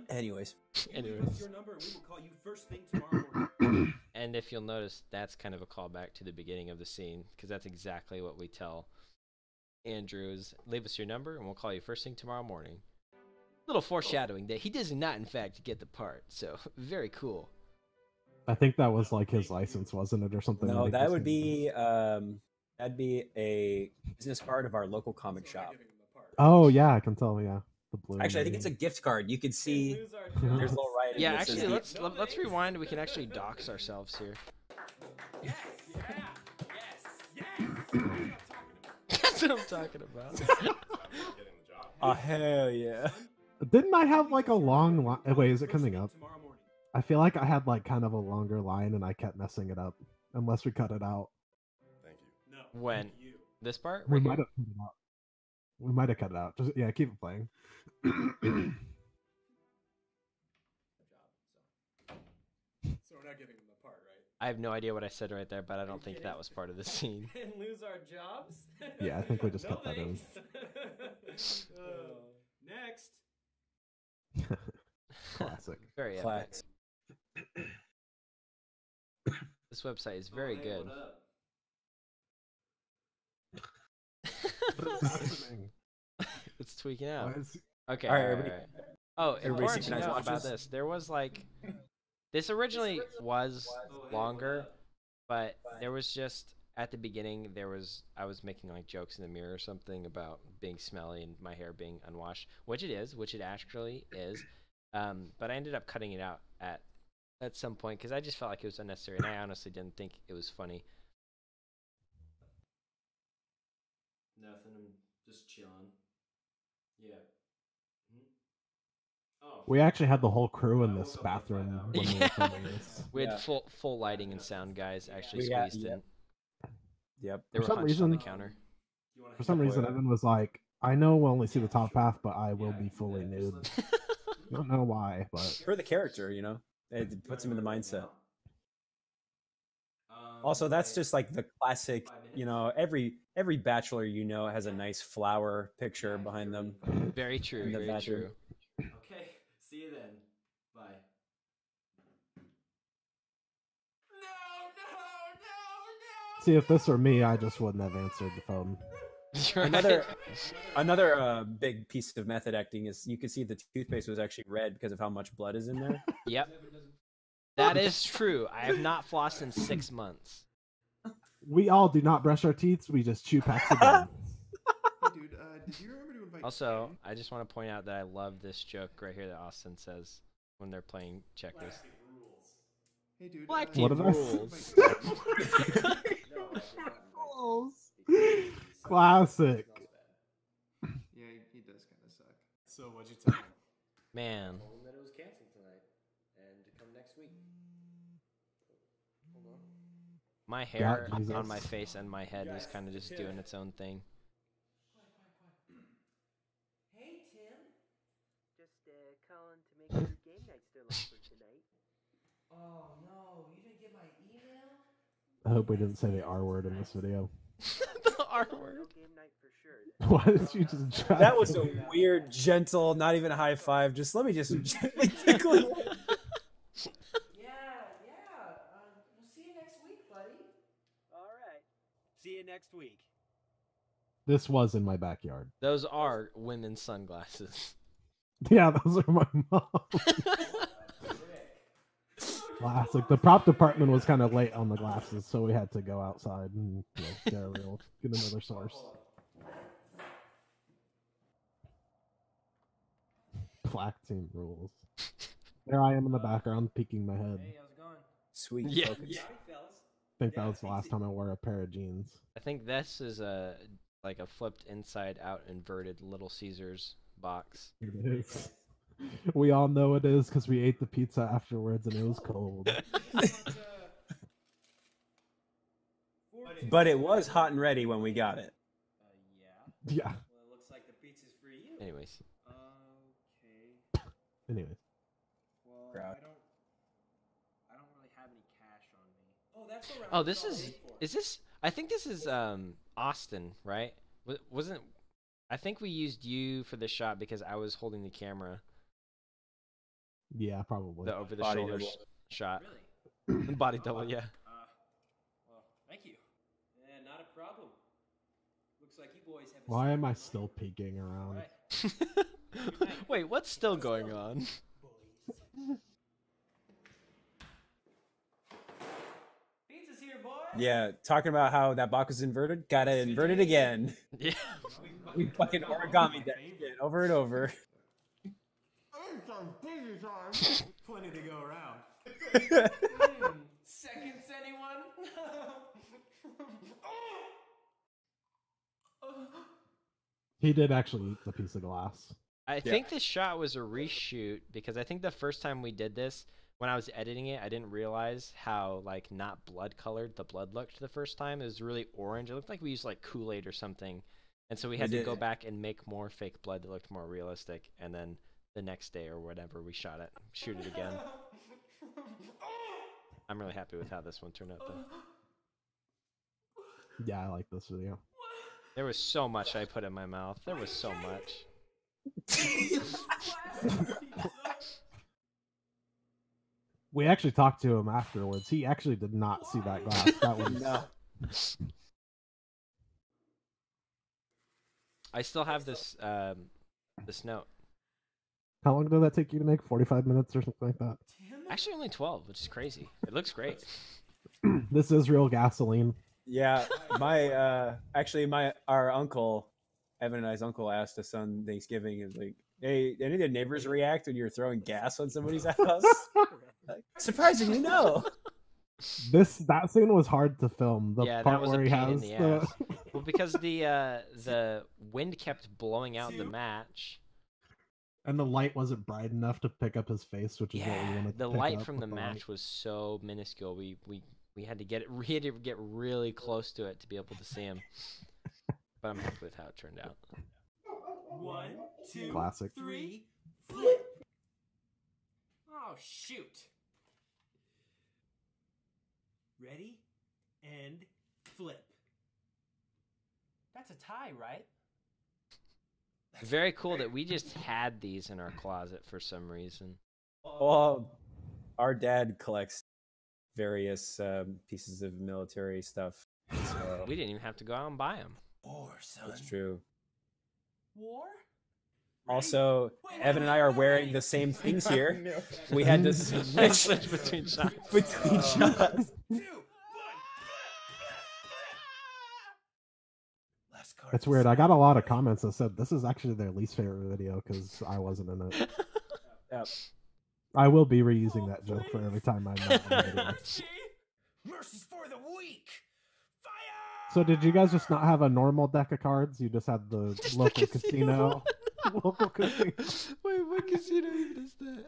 Son, Anyways, Anyways. your number and we will call you first thing tomorrow morning. And if you'll notice, that's kind of a callback to the beginning of the scene, because that's exactly what we tell Andrews. Leave us your number, and we'll call you first thing tomorrow morning. Little foreshadowing that he does not, in fact, get the part. So, very cool. I think that was like his license, wasn't it, or something? no, that would ridiculous? be that'd be a business card of our local comic shop. Oh yeah, I can tell. Yeah, the blue. Actually, I think it's a gift card. You can see there's a little writing. Yeah, that says actually, the- let's rewind. We can actually dox ourselves here. That's what I'm talking about. Getting the job. Oh hell yeah! Didn't I have like a long line? Wait, is it coming up? Tomorrow morning. I feel like I had like kind of a longer line, and I kept messing it up. Unless we cut it out, Thank you. No. When? You. This part? we Right might here? have cut it out. We might have cut it out. Just yeah, keep it playing. So we're not giving them the part, right? I have no idea what I said right there, but I don't think that was part of the scene. And lose our jobs? Yeah, I think we just cut that in. Next. Classic. Very epic. Class. This website is very hey, good. What up? What is happening? It's tweaking Why out. is Okay. All right, all everybody- right. Oh, everybody important to synchronize note about watches? this. There was like, this originally was Oh, hey, longer, what up? but there was just at the beginning I was making like jokes in the mirror or something about being smelly and my hair being unwashed, which it actually is. But I ended up cutting it out at some point because I just felt like it was unnecessary, and I honestly didn't think it was funny. Nothing. I'm just chilling. Yeah. Oh. we actually had the whole crew in this bathroom when we were Yeah. filming this. We had Yeah. full lighting and sound guys actually We got- squeezed in. Yep. They For were some hunched on the reason- counter. You wanna For some hang reason, out? Evan was like, "I know we'll only see the top half, but I will Yeah, be I can do fully that. nude." Just I don't know why, but For the character, you know, it puts him in the mindset. now? Also, that's Like, just like the classic. 5 minutes? You know, every bachelor has a nice flower picture behind them. Very true. In the Very bathroom. true. Okay. See you then. Bye. see, if this were me, I just wouldn't have answered the phone. Right? Another big piece of method acting is you can see the toothpaste was actually red because of how much blood is in there. Yep. That is true. I have not flossed in 6 months. We all do not brush our teeth; we just chew packs of gum. Hey, dude, did you remember to invite Also, Kenny? I just want to point out that I love this joke right here that Austin says when they're playing checkers. Hey, dude, Black did team What did I rules. Classic. Yeah, he does kind of suck. So what'd you tell him? Man, Told him that it was canceled tonight and to come next week. Hold on. my hair God, on my Jesus. face and my head is kind of just doing its own thing. Quiet. Hey, Tim. Just calling to make sure game night's still on for tonight. Oh no, you didn't get my email? I hope we didn't say the R word in this video. The R word. No game night for sure. Why did you just try? That was a weird, gentle, not even a high five. Just let me just gently tickle you. Yeah. We'll see you next week, buddy. All right. See you next week. This was in my backyard. Those are women's sunglasses. Yeah, those are my mom. Classic. The prop department was kind of late on the glasses, so we had to go outside and get another source. Black team rules. There I am in the background, peeking my head. Hey, how's it going? Sweet Yeah. focus. fellas. I think that was the last time I wore a pair of jeans. I think this is a like a flipped inside out inverted Little Caesars box. It is. We all know it is because we ate the pizza afterwards and it was cold. But it was hot and ready when we got it. Yeah. Yeah. Well, it looks like the pizza's for you. Anyways, Okay. Anyways. Well, Crowd. I don't really have any cash on me. Oh, that's around. oh, this is this? I think this is Austin, right? Wasn't? I think we used you for the shot because I was holding the camera, Yeah, probably. the over the Body shoulder double. shot, Really? body double. Yeah. Well, thank you. Yeah, not a problem. Looks like you boys have. Why am I still peeking around? Right. Wait, what's still going on? Pizza's here, boys. Yeah, talking about how that box is inverted. Gotta invert it again. Yeah. We fucking origami that shit over and over. Plenty to go around. Seconds, anyone? He did actually eat the piece of glass. I think this shot was a reshoot because I think the first time we did this, when I was editing it, I didn't realize how like not blood colored the blood looked the first time. It was really orange. It looked like we used like Kool-Aid or something. And so we had to did. go back and make more fake blood that looked more realistic. And then the next day or whatever, we shoot it again. I'm really happy with how this one turned out though. Yeah, I like this video. There was so much I put in my mouth. There was so much. We actually talked to him afterwards. He actually did not see that glass. That was No. I still have this this note. How long did that take you to make? 45 minutes or something like that? Actually, only 12, which is crazy. It looks great. This is real gasoline. Yeah, our uncle, Evan and I's uncle, asked us on Thanksgiving, is like, "Hey, any of the neighbors react when you're throwing gas on somebody's house?" Like, surprisingly, no. That scene was hard to film. The Yeah, part that was a where he pain in has the the ass. Well, because the wind kept blowing out the match. and the light wasn't bright enough to pick up his face, which is what we Yeah, wanted. the to pick light up from with the match light. was so minuscule. We had to get really close to it to be able to see him. But I'm happy with how it turned out. 1, 2, Classic. 3, flip. Oh shoot! Ready and flip. That's a tie, right? Very cool that we just had these in our closet for some reason. Well, our dad collects various pieces of military stuff. So We didn't even have to go out and buy them. War, son. that's true. War? Also, Evan and I are wearing the same things here. We had to switch Between shots. between shots. It's weird. I got a lot of comments that said this is actually their least favorite video because I wasn't in it. Yep. I will be reusing that joke for every time I'm not in the video. Mercy's for the weak. Fire! So did you guys just not have a normal deck of cards? You just had the Just local the casino casino. Local casino. Wait, what casino even is that?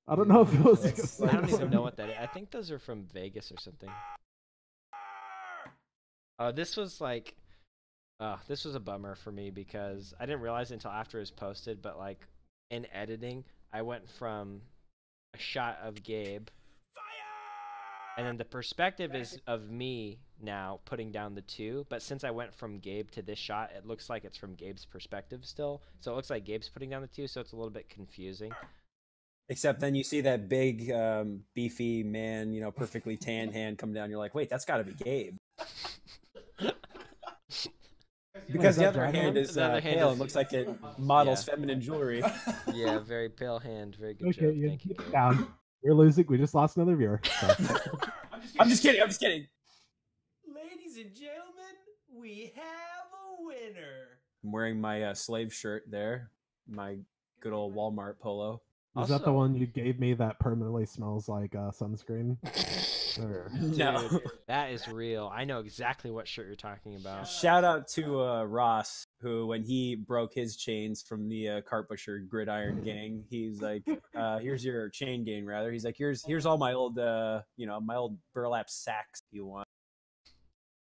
I don't know if it was a It's casino. I don't even know what that is. I think those are from Vegas or something. This was like, this was a bummer for me because I didn't realize it until after it was posted. But like in editing, I went from a shot of Gabe, and then the perspective is of me now putting down the 2. But since I went from Gabe to this shot, it looks like it's from Gabe's perspective still. So it looks like Gabe's putting down the 2, so it's a little bit confusing. Except then you see that big, beefy man, perfectly tan hand come down. You're like, wait, that's got to be Gabe. Because the other hand is The other hand pale is- and looks like it models Yeah. feminine jewelry. Yeah, very pale hand. Very good Okay, job. you Thank you, keep it Gabe. down. We're losing. We just lost another viewer. So. I'm just kidding. Ladies and gentlemen, we have a winner. I'm wearing my slave shirt there. My good old Walmart polo. Is that the Also- one you gave me that permanently smells like sunscreen? Or... No. Dude, that is real. I know exactly what shirt you're talking about. Shout out to Ross, who when he broke his chains from the Cart Pusher Gridiron gang, he's like, "Here's your chain gang, rather." He's like, "Here's all my old, my old burlap sacks if you want."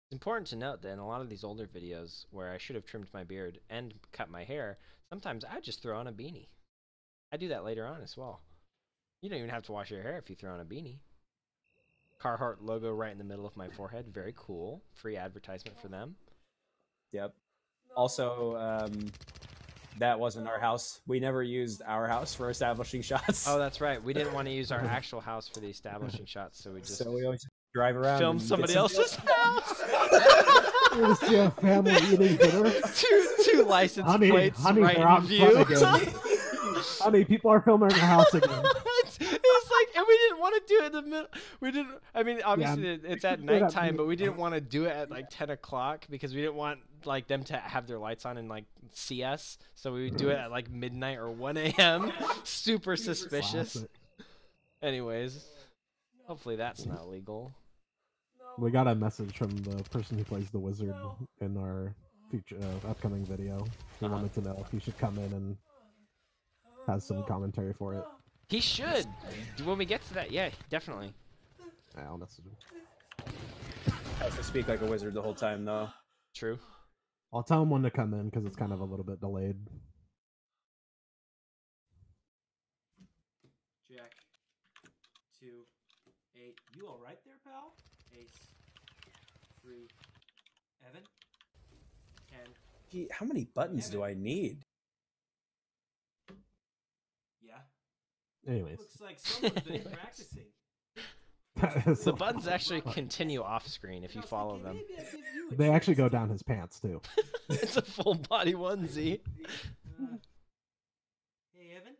It's important to note that in a lot of these older videos where I should have trimmed my beard and cut my hair, sometimes I just throw on a beanie. I do that later on as well. You don't even have to wash your hair if you throw on a beanie. Carhartt logo right in the middle of my forehead. Very cool. Free advertisement for them. Yep. Also, that wasn't our house. We never used our house for establishing shots. Oh, that's right. We didn't want to use our actual house for the establishing shots, so we just so we always drive around film and get somebody some- else's house. You just see a family eating dinner. two license plates honey, right they're in out view. front again. Honey, people are filming our house again. It was like, and we didn't want to do it in the middle. We didn't. I mean, obviously it's at Yeah, nighttime, but we didn't want to do it at like 10 o'clock because we didn't want like them to have their lights on and like see us. So we would do it at like midnight or 1 a.m. Super suspicious. Classic. Anyways, hopefully that's not legal. We got a message from the person who plays the wizard in our future upcoming video. He wanted to know if he should come in and have some commentary for it. He should. When we get to that, yeah, definitely. Yeah, I'll message him. I have to speak like a wizard the whole time, though. True. I'll tell him when to come in because it's kind of a little bit delayed. Jack. 2, 8. You all right there, pal? Ace. 3. Evan. 10. Gee, how many buttons do I need? Yeah. Anyways, Looks like someone's been practicing. that is The so buttons funny. actually continue off screen if you follow them. They actually go down his pants too. It's a full body onesie. Hey, Evan.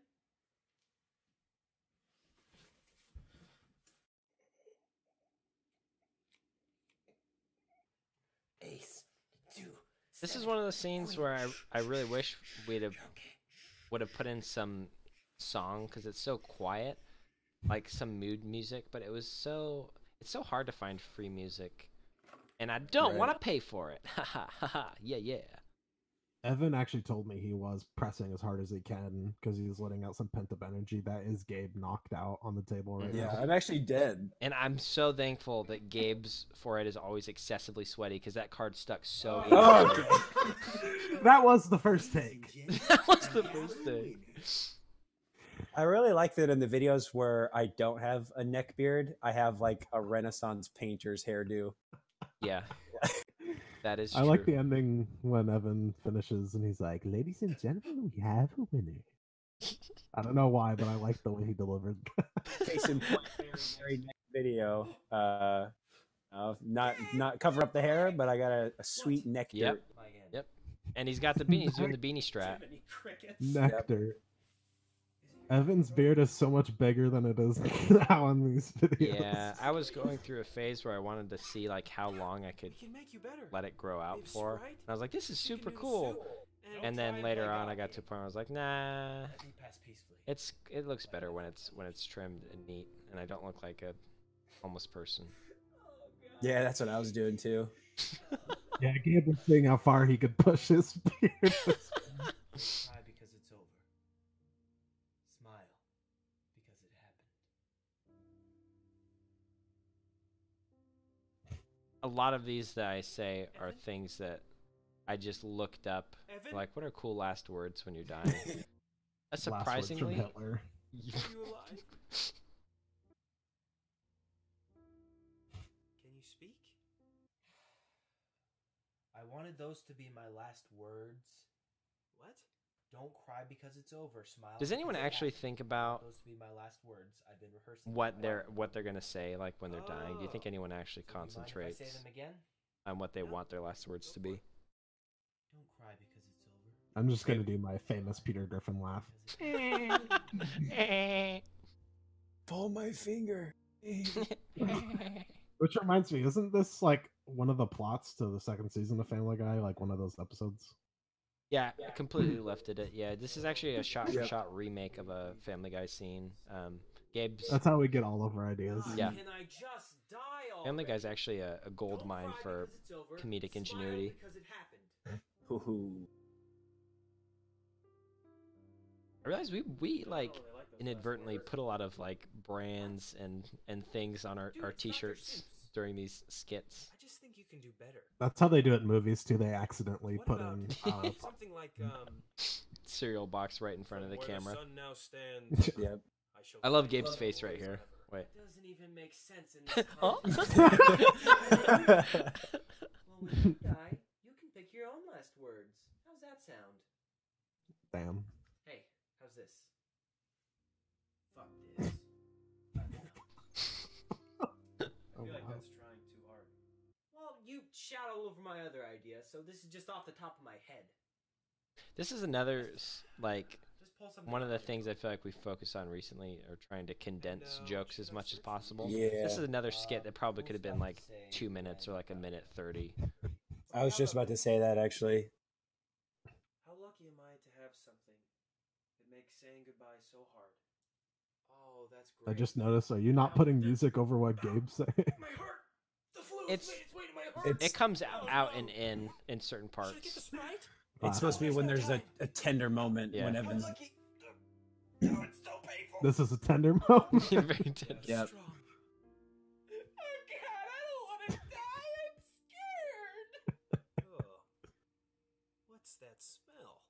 Ace, 2. This is one of the scenes where I really wish would have put in some song because it's so quiet, like some mood music. But it's so hard to find free music, and I don't want to pay for it. Ha ha ha ha. Yeah. Evan actually told me he was pressing as hard as he can because he's letting out some pent up energy. That is Gabe knocked out on the table right Yeah, now. I'm actually dead. And I'm so thankful that Gabe's forehead is always excessively sweaty because that card stuck so easily. Oh, That was the first take. That was the first thing. I really like that in the videos where I don't have a neck beard, I have like a Renaissance painter's hairdo. Yeah, that is I true. like the ending when Evan finishes and he's like, "Ladies and gentlemen, we have a winner." I don't know why, but I like the way he delivered. Case in point, very next video. Not cover up the hair, but I got a sweet nectar. Yep. Yep. And he's got the beanie. He's doing the beanie strap. Nectar. Evan's beard is so much bigger than it is now in these videos. Yeah, I was going through a phase where I wanted to see like how long I could let it grow out for. And I was like, this is super cool. And then later on, I got to a point where I was like, nah, it looks better when it's trimmed and neat, and I don't look like a homeless person. Yeah, that's what I was doing too. Yeah, Gabe was seeing how far he could push his beard. Cry because it's over. Smile because it happened. A lot of these that I say are things that I just looked up. Like, what are cool last words when you're dying? Surprisingly, Last words from Hitler. You alive? Can you speak? I wanted those to be my last words. What? Don't cry because it's over. Smile. does anyone because it actually happened. think I about want those to be my last words. I've been rehearsing what they're gonna say like when they're dying? Do you think anyone actually So do you mind if I concentrates say them again? on what they want their last words to be? Don't cry because it's over. I'm just gonna do my famous Peter Griffin laugh. Pull my finger. Which reminds me, isn't this like one of the plots to the second season of Family Guy? Like one of those episodes? Yeah, I completely lifted it. Yeah, this is actually a shot-for-shot remake of a Family Guy scene. Gabe's That's how we get all of our ideas. Yeah. Can I just die already? Family Guy's actually a gold mine for comedic ingenuity. Because it happened. Hoo-hoo. I realize we like inadvertently put a lot of like brands and things on our t-shirts during these skits. I just think you can do better. That's how they do it in movies too. They accidentally What put about in. something like Cereal box right in front of the where camera. sun now stands. Yep. I love Gabe's face right here. Wait. It doesn't even make sense in this Huh? context. Well, when you die, you can pick your own last words. How's that sound? Damn. Hey, how's this? Fuck this. Oh, feel like wow. that's trying too hard. Well, you shout all over my other idea, so this is just off the top of my head. This is another like Just pull something one of the out. things I feel like we focused on recently are trying to condense jokes as much as possible. Yeah. This is another skit that probably could have been like 2 minutes or like a minute 30. I was just about to say that actually. How lucky am I to have something that makes saying goodbye so hard? Oh, that's I great. just noticed. Are you not putting music over what Gabe's saying? My heart! The flu It's- made its way to my heart! It comes out and in certain Should I get parts. the Sprite? It's supposed to be when there's a tender moment Yeah. when How Evan's. lucky. No, it's still painful. This is a tender moment. Very tense. Yep. Strong. Oh God, I don't want to die. I'm scared. Oh, what's that smell?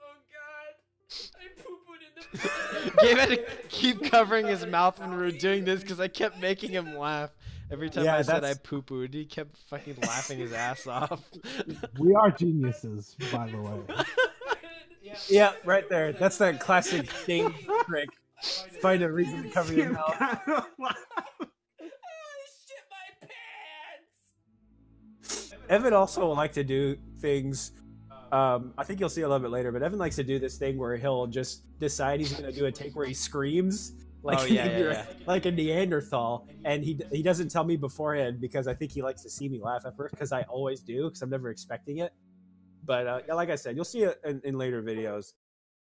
Oh God, I poo-pooed in the Gabe had to keep covering his mouth when we were doing this because I kept making him laugh. Every time Yeah, I said I that's- poo-pooed, he kept fucking laughing his ass off. We are geniuses, by the way. Yeah, Yeah, right there. That's that classic thing trick. Find a reason to cover your mouth. Shit my pants! Evan also will like to do things. I think you'll see a little bit later, but Evan likes to do this thing where he'll just decide he's going to do a take where he screams like, Oh, yeah. like a Neanderthal, and he doesn't tell me beforehand because I think he likes to see me laugh at first, because I always do, because I'm never expecting it. But yeah, like I said, you'll see it in later videos.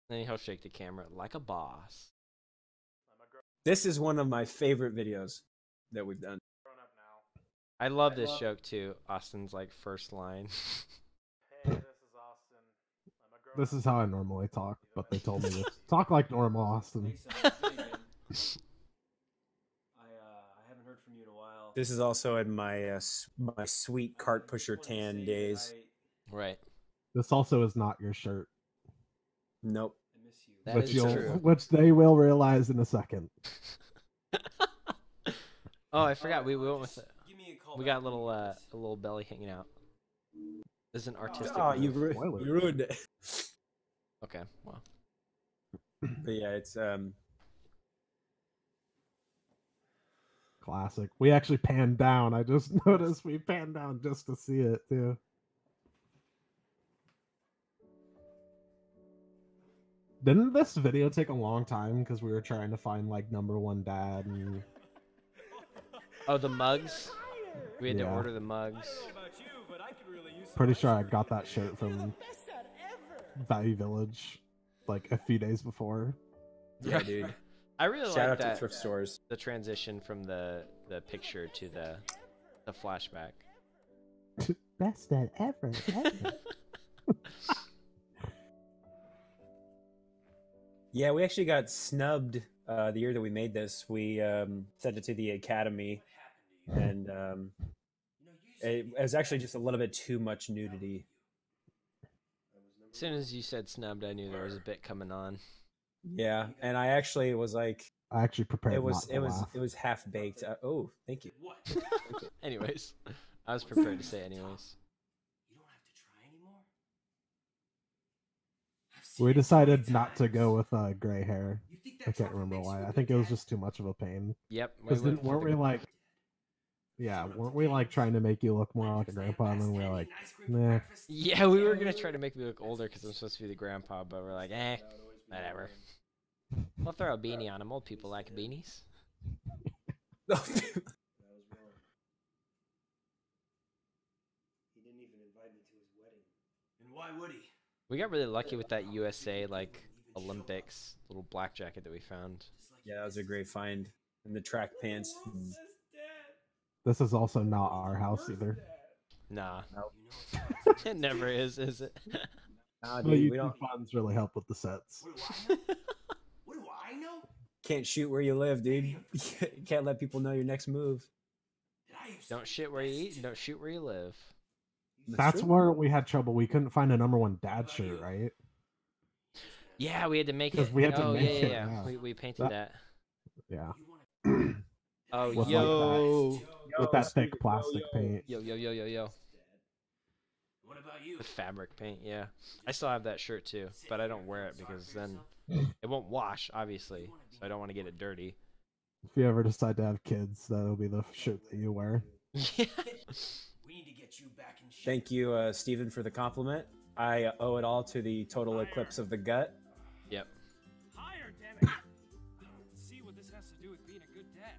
Then he'll shake the camera like a boss. This is one of my favorite videos that we've done. I love this joke too. Austin's like first line. This is how I normally talk, but they told me to talk like normal, Austin. I haven't heard from you in a while. This is also in my my sweet cart pusher tan days. Right. This also is not your shirt, Nope. I miss you. That which is true. which they will realize in a second. Oh, I forgot. We went with it. Give me a call. We got a little belly hanging out. This is an artistic. Oh, you move. ruined it. Okay. Well. But yeah, it's Classic. We actually panned down. I just noticed we panned down just to see it too. Didn't this video take a long time because we were trying to find like #1 dad and Oh, the mugs. We had to Yeah. order the mugs. pretty sure I got that shirt from Value Village like a few days before. yeah, dude. I really Shout like out that. to thrift stores. The transition from the picture to the flashback. Best dad ever. Yeah, we actually got snubbed the year that we made this. We sent it to the Academy, and it was actually just a little bit too much nudity. As soon as you said snubbed, I knew there was a bit coming on. Yeah, and I actually was like, I actually prepared it was not to laugh. it was half baked. Oh, thank you. What? Anyways, I was prepared to say anyways. You don't have to try anymore. We decided not to go with gray hair. You think I that can't trophy remember makes you why. a I good think it was dad? just too much of a pain. Yep. Because went for weren't the- we like, yeah, weren't we like trying to make you look more like a grandpa, and then we were like, nah. Yeah, we were gonna try to make me look older because I'm supposed to be the grandpa, but we're like, whatever. We'll throw a beanie on him. Old people like beanies. That was wrong. He didn't even invite me to his wedding. And why would he? We got really lucky with that USA like Olympics little black jacket that we found. Yeah, that was a great find. And the track pants. This is also not our house either. Nah, Nope. it never is it? Nah, The dude, we YouTube don't funds really help with the sets. What do I know? can't shoot where you live, dude. You can't let people know your next move. Don't shit where you eat and don't shoot where you live. That's true. where we had trouble. We couldn't find a #1 dad shirt, right? Yeah, we had to make 'Cause it. we had to oh, make yeah, it, yeah. yeah. We painted that. Yeah. Oh, With like yo. With that thick plastic paint. Yo. What about you? The fabric paint, yeah. I still have that shirt too, but I don't wear it because then it won't wash, obviously. So I don't want to get it dirty. If you ever decide to have kids, that'll be the shirt that you wear. Yeah. We need to get you back in shape. Thank you, Stephen, for the compliment. I owe it all to the total eclipse of the gut. Yep. Higher, damn it! I don't see what this has to do with being a good dad.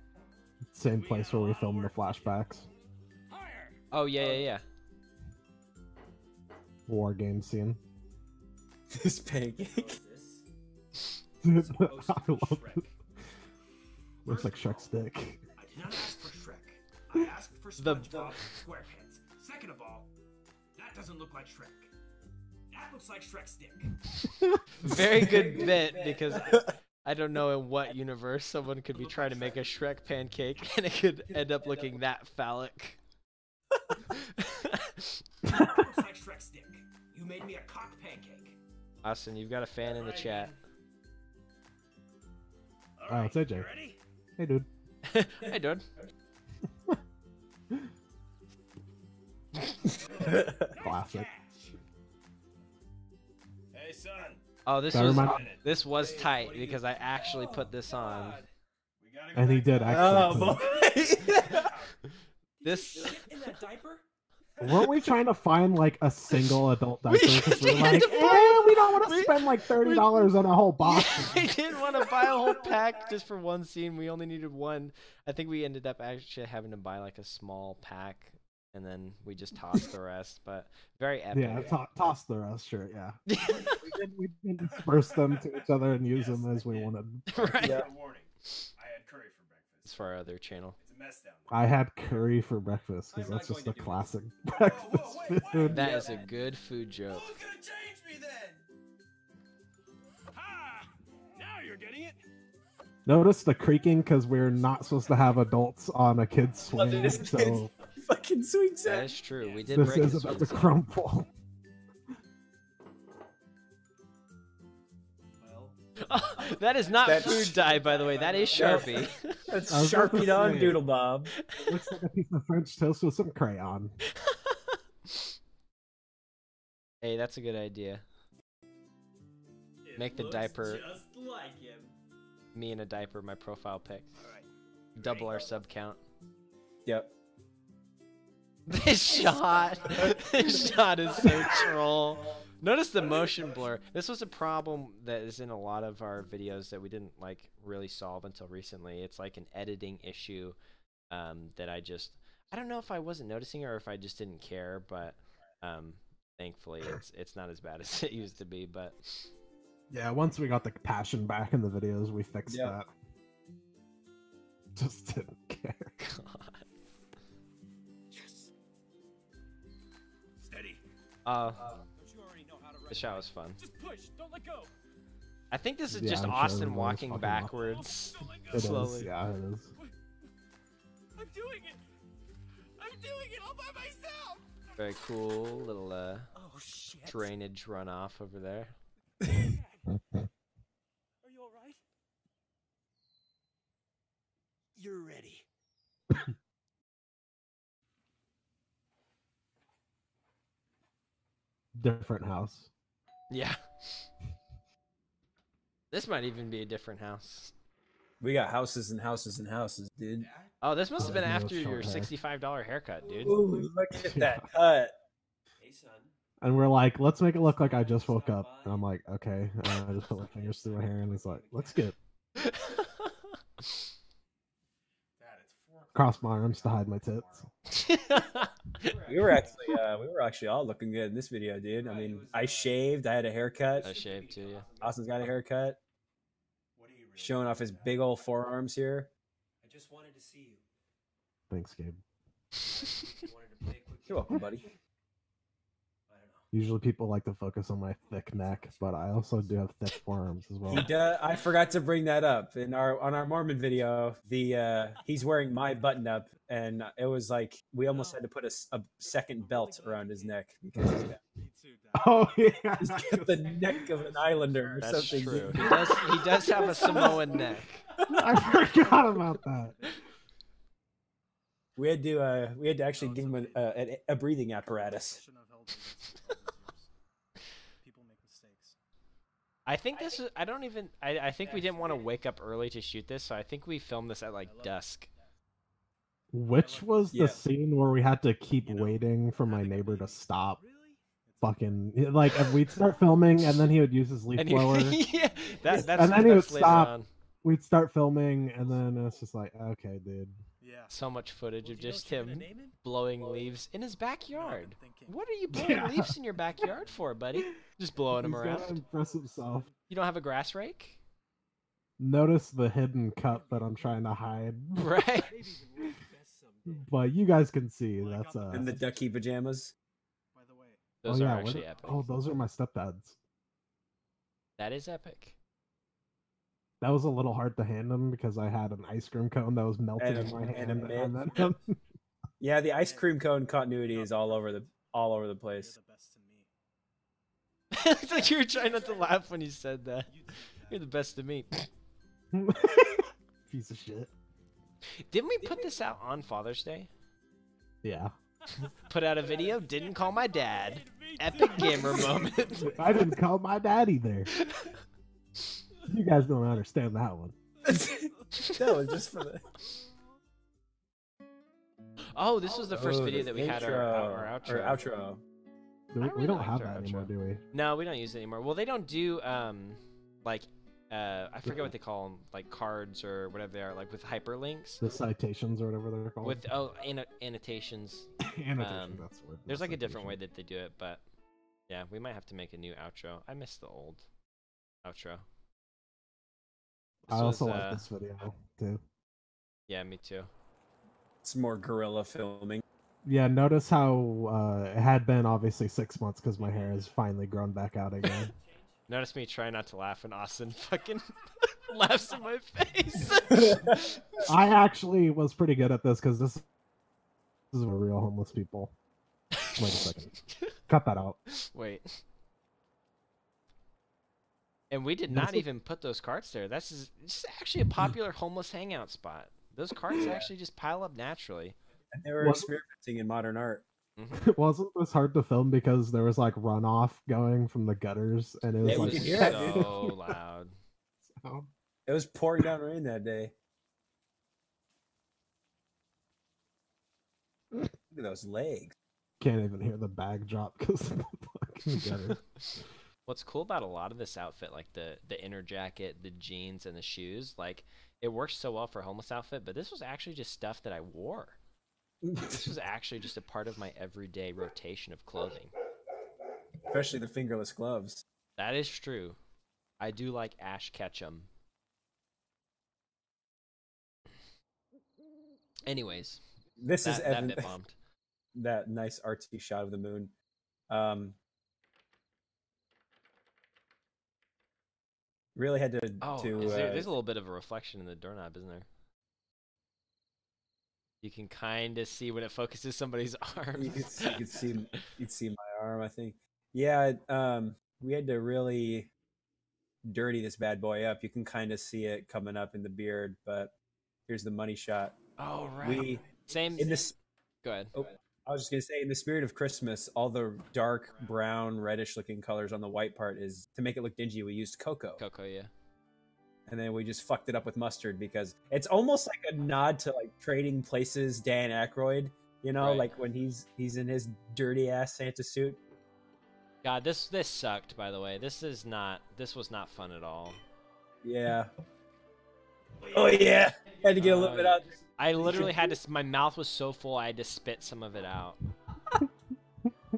Same place where we filmed the flashbacks. Higher! Oh, yeah. War game scene. This pancake. Dude, I love it. Looks like Shrek's dick. I did not ask for Shrek. I asked for SpongeBob SquarePants. Second of all, that doesn't look like Shrek. That looks like Shrek's dick. Very good bit because I don't know in what universe someone could be trying to make a Shrek pancake and it could end up looking that phallic. That looks like Shrek's dick. You made me a cock pancake. Austin, you've got a fan in the chat. Oh, it's AJ. You ready? Hey, dude. Hey, dude. Classic. Hey, son. Oh, this That was reminded- this was tight because I actually put this on. And he did actually. Oh boy. This In that diaper? Weren't we trying to find like a single adult diaper? We Because we're did like, find- we don't want to we- spend like $30 on a whole box. we didn't want to buy a whole pack just for one scene. We only needed one. I think we ended up actually having to buy like a small pack, and then we just tossed the rest. But very epic. Yeah, toss the rest, sure, yeah. we didn't disperse them to each other and use them as we wanted. Right. Yeah. Warning. I had curry for breakfast. It's for our other channel. It's a mess down there. I had curry for breakfast because I'm that's not just a going to do classic Whoa, breakfast wait, what? food. That is a good food joke. Who's gonna change me then? Ha! Now you're getting it. Notice the creaking because we're not supposed to have adults on a kid's swing, This kid's so fucking swing That set. is true. We did this break is this about one. to crumple. That is not That's- food dye, by the way. That is Sharpie. That's I was about to Sharpied on say. Doodle Bob. Looks like a piece of French toast with some crayon. Hey, that's a good idea. Make the diaper Just like him. me in a diaper my profile pic. Double our sub count. Yep. This shot, this shot is so troll. Notice the motion blur. This was a problem that is in a lot of our videos that we didn't like really solve until recently. It's like an editing issue that I don't know if I wasn't noticing or if I just didn't care, but thankfully it's not as bad as it used to be. But Yeah, once we got the passion back in the videos, we fixed Yeah. that. Just didn't care. God. Steady. The shot was fun. Just push. Don't let go. I think this is Yeah, just I'm sure Austin everyone was walking fucking backwards It is, slowly. yeah, it is. I'm doing it. I'm doing it all by myself. Very cool little Oh shit. drainage runoff over there. Are you all right? You're ready. Different house. Yeah. This might even be a different house. We got houses and houses and houses, dude. Oh, this must have been Oh, after short your hair. $65 haircut, dude. Ooh, look at that cut. Hey son. And we're like, let's make it look like I just woke up. And I'm like, okay. And I just put my fingers through my hair and he's like, looks good. Dad, it's 4 o'clock. Cross my arms to hide my tits. We were actually all looking good in this video, dude. I mean, I shaved, I had a haircut. I shaved too, yeah. Austin's got a haircut. What are you really Showing off his big old forearms here. I just wanted to see you. Thanks, Gabe. You wanted to play a quick You're welcome, buddy. I don't know. Usually people like to focus on my thick neck, but I also do have thick forearms as well. I forgot to bring that up on our Mormon video. He's wearing my button up, and it was like we almost had to put a second belt around his neck because he's got, Oh, yeah. he's got the neck of an islander or That's something. true. He does have a Samoan neck. I forgot about that. We had to actually give him a breathing apparatus. People make mistakes. I think this is, I think we didn't want to wake up early to shoot this, so I think we filmed this at like dusk. Which was Yeah. the scene where we had to keep waiting for my neighbor to stop fucking like if we'd start filming and then he would use his leaf And blower. yeah, that's And then he would that's later stop. on. We'd start filming and then it's just like, okay, dude. Yeah. So much footage Well, of if you just don't care to him name him? blowing leaves in his backyard. thinking. What are you blowing Yeah. leaves in your backyard for, buddy? Just blowing them He's gotta around. impress himself. You don't have a grass rake? Notice the hidden cut that I'm trying to hide. Right. But you guys can see Well, I that's got In the ducky pajamas. By the way, Those oh, are yeah, actually what- epic. Oh, those are my stepdads. That is epic. That was a little hard to hand them because I had an ice cream cone that was melted And in my a hand. mitt. And then Yeah, the ice cream cone continuity is all over the you're place. the best to me. It's like you were trying not to laugh when you said that. You're the best of me. piece of shit. Didn't we put this out on Father's Day? Yeah. Put out a video, didn't call my dad. Epic gamer moment. I didn't call my daddy there. You guys don't understand that one. No, it's just for the Oh, this was the first video the that we had intro, our outro. Or outro. I We really don't liked have our that anymore, outro. do we? No, we don't use it anymore. Well, they don't do like I forget what they call them, like cards or whatever they are, like with hyperlinks. The citations or whatever they're called. With annotations. Annotation, that's the word. There's not like a different way citation. that they do it, but yeah, we might have to make a new outro. I miss the old outro. I This also was, like this video too. Yeah, me too. It's more guerrilla filming. Yeah, notice how it had been obviously 6 months because my hair has finally grown back out again. Notice me try not to laugh when Austin fucking laughs in my face. I actually was pretty good at this because this is a real homeless people. Wait a second. Cut that out. Wait. And we did This not is- even put those carts there. This is actually a popular homeless hangout spot. Those carts actually just pile up naturally. And they were What? experimenting in modern art. Wasn't this hard to film because there was like runoff going from the gutters and it was Yeah, we like could hear it, dude. so loud. sound. It was pouring down rain that day. Look at those legs. Can't even hear the bag drop because of the fucking gutter. What's cool about a lot of this outfit, like the inner jacket, the jeans, and the shoes, like it works so well for a homeless outfit, but this was actually just stuff that I wore. This was actually just a part of my everyday rotation of clothing. Especially the fingerless gloves. That is true. I do like Ash Ketchum. Anyways, This is that Evan. bit bombed. That nice artsy shot of the moon. Really had to. Oh, there's a little bit of a reflection in the doorknob, isn't there? You can kind of see when it focuses somebody's arm. you could see my arm. I think. Yeah. We had to really dirty this bad boy up. You can kind of see it coming up in the beard, but here's the money shot. Oh right. Same. In this. Go ahead. Oh, I was just gonna say, in the spirit of Christmas, all the dark brown, reddish-looking colors on the white part is to make it look dingy. We used cocoa. Cocoa, yeah. And then we just fucked it up with mustard because it's almost like a nod to like Trading Places Dan Aykroyd, you know, Right. like when he's in his dirty ass Santa suit. God, this sucked. By the way, this was not fun at all. Yeah. Oh yeah. Had to get a little bit out. I literally had to. My mouth was so full, I had to spit some of it out,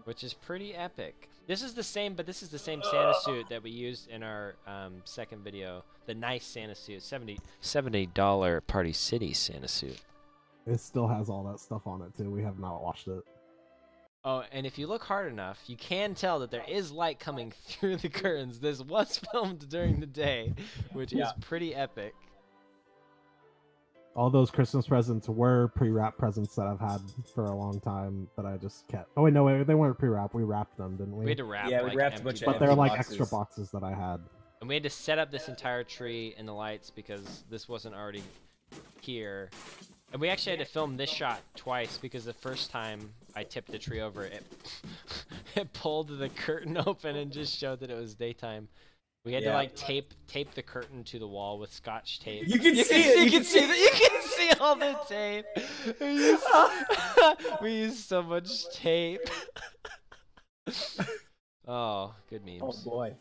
which is pretty epic. This is the same, but this is the same Santa suit that we used in our second video. The nice Santa suit, $70 Party City Santa suit. It still has all that stuff on it too. We have not watched it. Oh, and if you look hard enough, you can tell that there is light coming through the curtains. This was filmed during the day, which is pretty epic. All those Christmas presents were pre-wrap presents that I've had for a long time that I just kept. Oh wait, no, they weren't pre-wrap. We wrapped them, didn't we? We had to wrap. Yeah, we like, wrapped a empty bunch of But they're empty like boxes. extra boxes that I had. And we had to set up this entire tree and the lights because this wasn't already here. And we actually had to film this shot twice because the first time I tipped the tree over, it pulled the curtain open and just showed that it was daytime. We had to like tape the curtain to the wall with Scotch tape. You can see it. You can see all the tape. We used so much tape. Oh, good memes. Oh boy.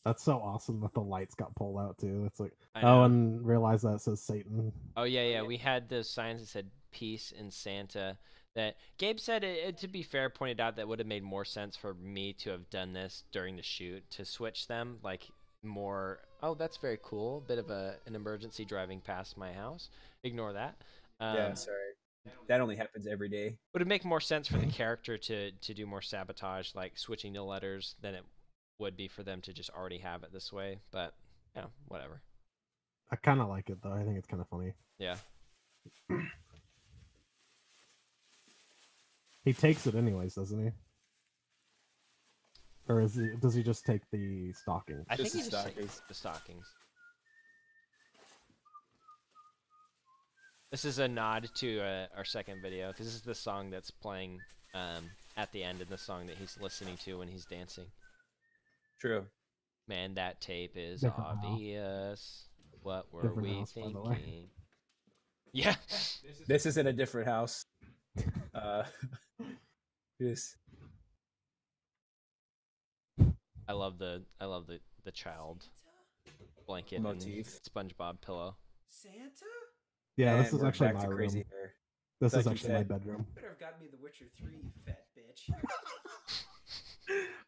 That's so awesome that the lights got pulled out too. It's like, I know. and realize that it says Satan. Oh yeah. We had those signs that said "Peace" and Santa. That Gabe said, to be fair, pointed out that would have made more sense for me to have done this during the shoot to switch them, like more. Oh, that's very cool. Bit of an emergency driving past my house. Ignore that. Yeah, sorry. That only happens every day. Would it make more sense for the character to do more sabotage, like switching the letters, than it would be for them to just already have it this way? But yeah, whatever. I kind of like it though. I think it's kind of funny. Yeah. He takes it anyways, doesn't he? Or does he just take the stockings? I think Just he the just stockings. takes the stockings. This is a nod to our second video because this is the song that's playing at the end of the song that he's listening to when he's dancing. True. Man, that tape is Different house. obvious. What were Different we house, by the way. thinking? Yeah. This is in a different house. Yes. I love the child blanket Motif. and SpongeBob pillow. Santa? Yeah, And this is we're actually back my to room. crazy hair. This Like is you actually my said. bedroom. Better have gotten me The Witcher 3, you fat bitch.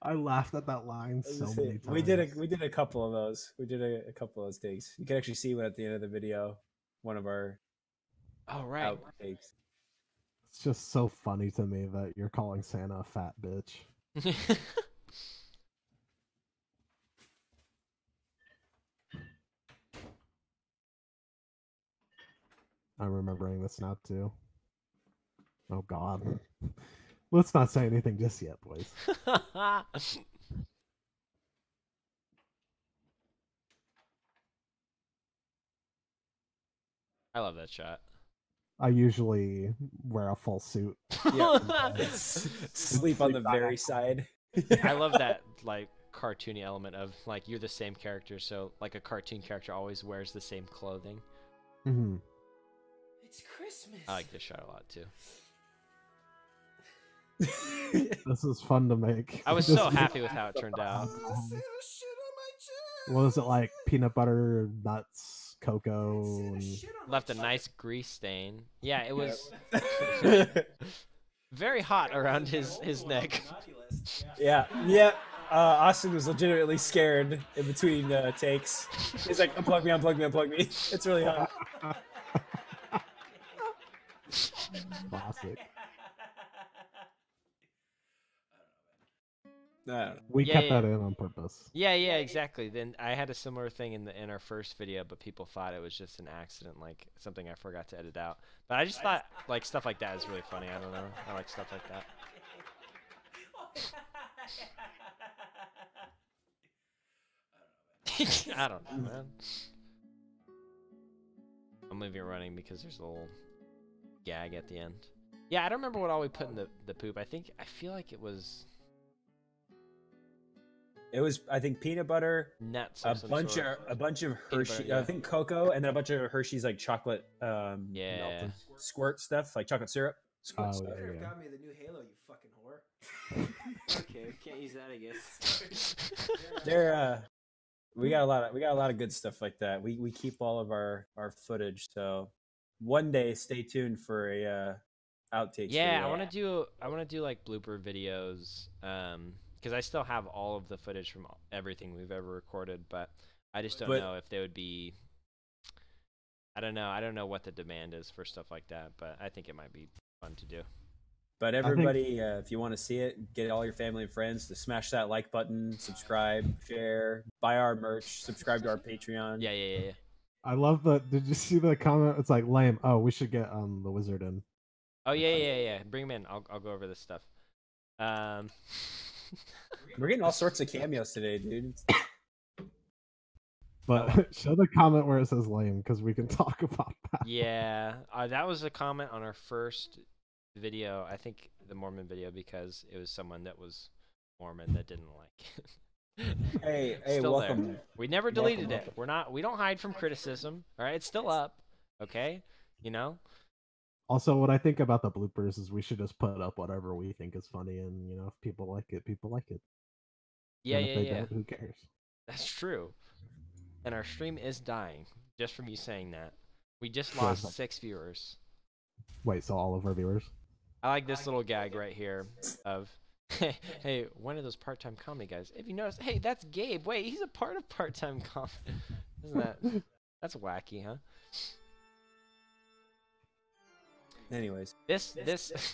I laughed at that line so many times. We did a couple of those. We did a couple of those takes. You can actually see one at the end of the video. One of our Oh right. outtakes. It's just so funny to me that you're calling Santa a fat bitch. I'm remembering this now too. Oh God. Let's not say anything just yet, boys. I love that shot. I usually wear a full suit. Yeah. Sleep on the very side. I love that like cartoony element of like you're the same character, so like a cartoon character always wears the same clothing. Mm-hmm. It's Christmas. I like this shot a lot too. This is fun to make. I was This so is- happy with how it turned out. What was it like? Peanut butter, nuts, cocoa, and Left a nice grease stain. Yeah, it was very hot around his neck. Yeah. Austin was legitimately scared in between takes. He's like, unplug me. It's really hot. classic. I don't know. We Yeah, kept yeah. that in on purpose. Yeah, exactly. Then I had a similar thing in our first video, but people thought it was just an accident, like something I forgot to edit out. But I just thought like stuff like that is really funny. I don't know. I like stuff like that. I don't know, man. I'm leaving it running because there's a little gag at the end. Yeah, I don't remember what all we put in the poop. I feel like it was It was, I think, peanut butter, nuts. a of some bunch sort. of Hershey, butter, yeah. I think cocoa, and then a bunch of Hershey's like chocolate, Yeah. squirt stuff, like chocolate syrup. Squirt Oh, stuff. yeah. Better have got me the new Halo, you fucking whore. Okay, can't use that, I guess. They're we got a lot of good stuff like that. We keep all of our footage, so one day stay tuned for a outtakes. Yeah, video. I want to do like blooper videos, because I still have all of the footage from everything we've ever recorded, but I just don't But- know if they would be. I don't know what the demand is for stuff like that, but I think it might be fun to do. But everybody, if you want to see it, get all your family and friends to smash that like button, subscribe, share, buy our merch, subscribe to our Patreon. Yeah. I love the. Did you see the comment? It's like lame. Oh, we should get the wizard in. Oh yeah. Bring him in. I'll go over this stuff. We're getting all sorts of cameos today, dude. But show the comment where it says lame because we can talk about that. Yeah, that was a comment on our first video. I think the Mormon video, because it was someone that was Mormon that didn't like it. Hey, Still welcome. there. We never deleted it. We don't hide from criticism. All right, it's still up. Okay, you know. Also, what I think about the bloopers is we should just put up whatever we think is funny, and if people like it, people like it. Yeah, and if they yeah. don't, who cares? That's true. And our stream is dying just from you saying that. We just Sure, lost but- 6 viewers. Wait, so all of our viewers? I like this little gag right here of, hey, one of those part-time comedy guys. If you notice, hey, that's Gabe. Wait, he's a part of part-time comedy. Isn't that's wacky, huh? Anyways, This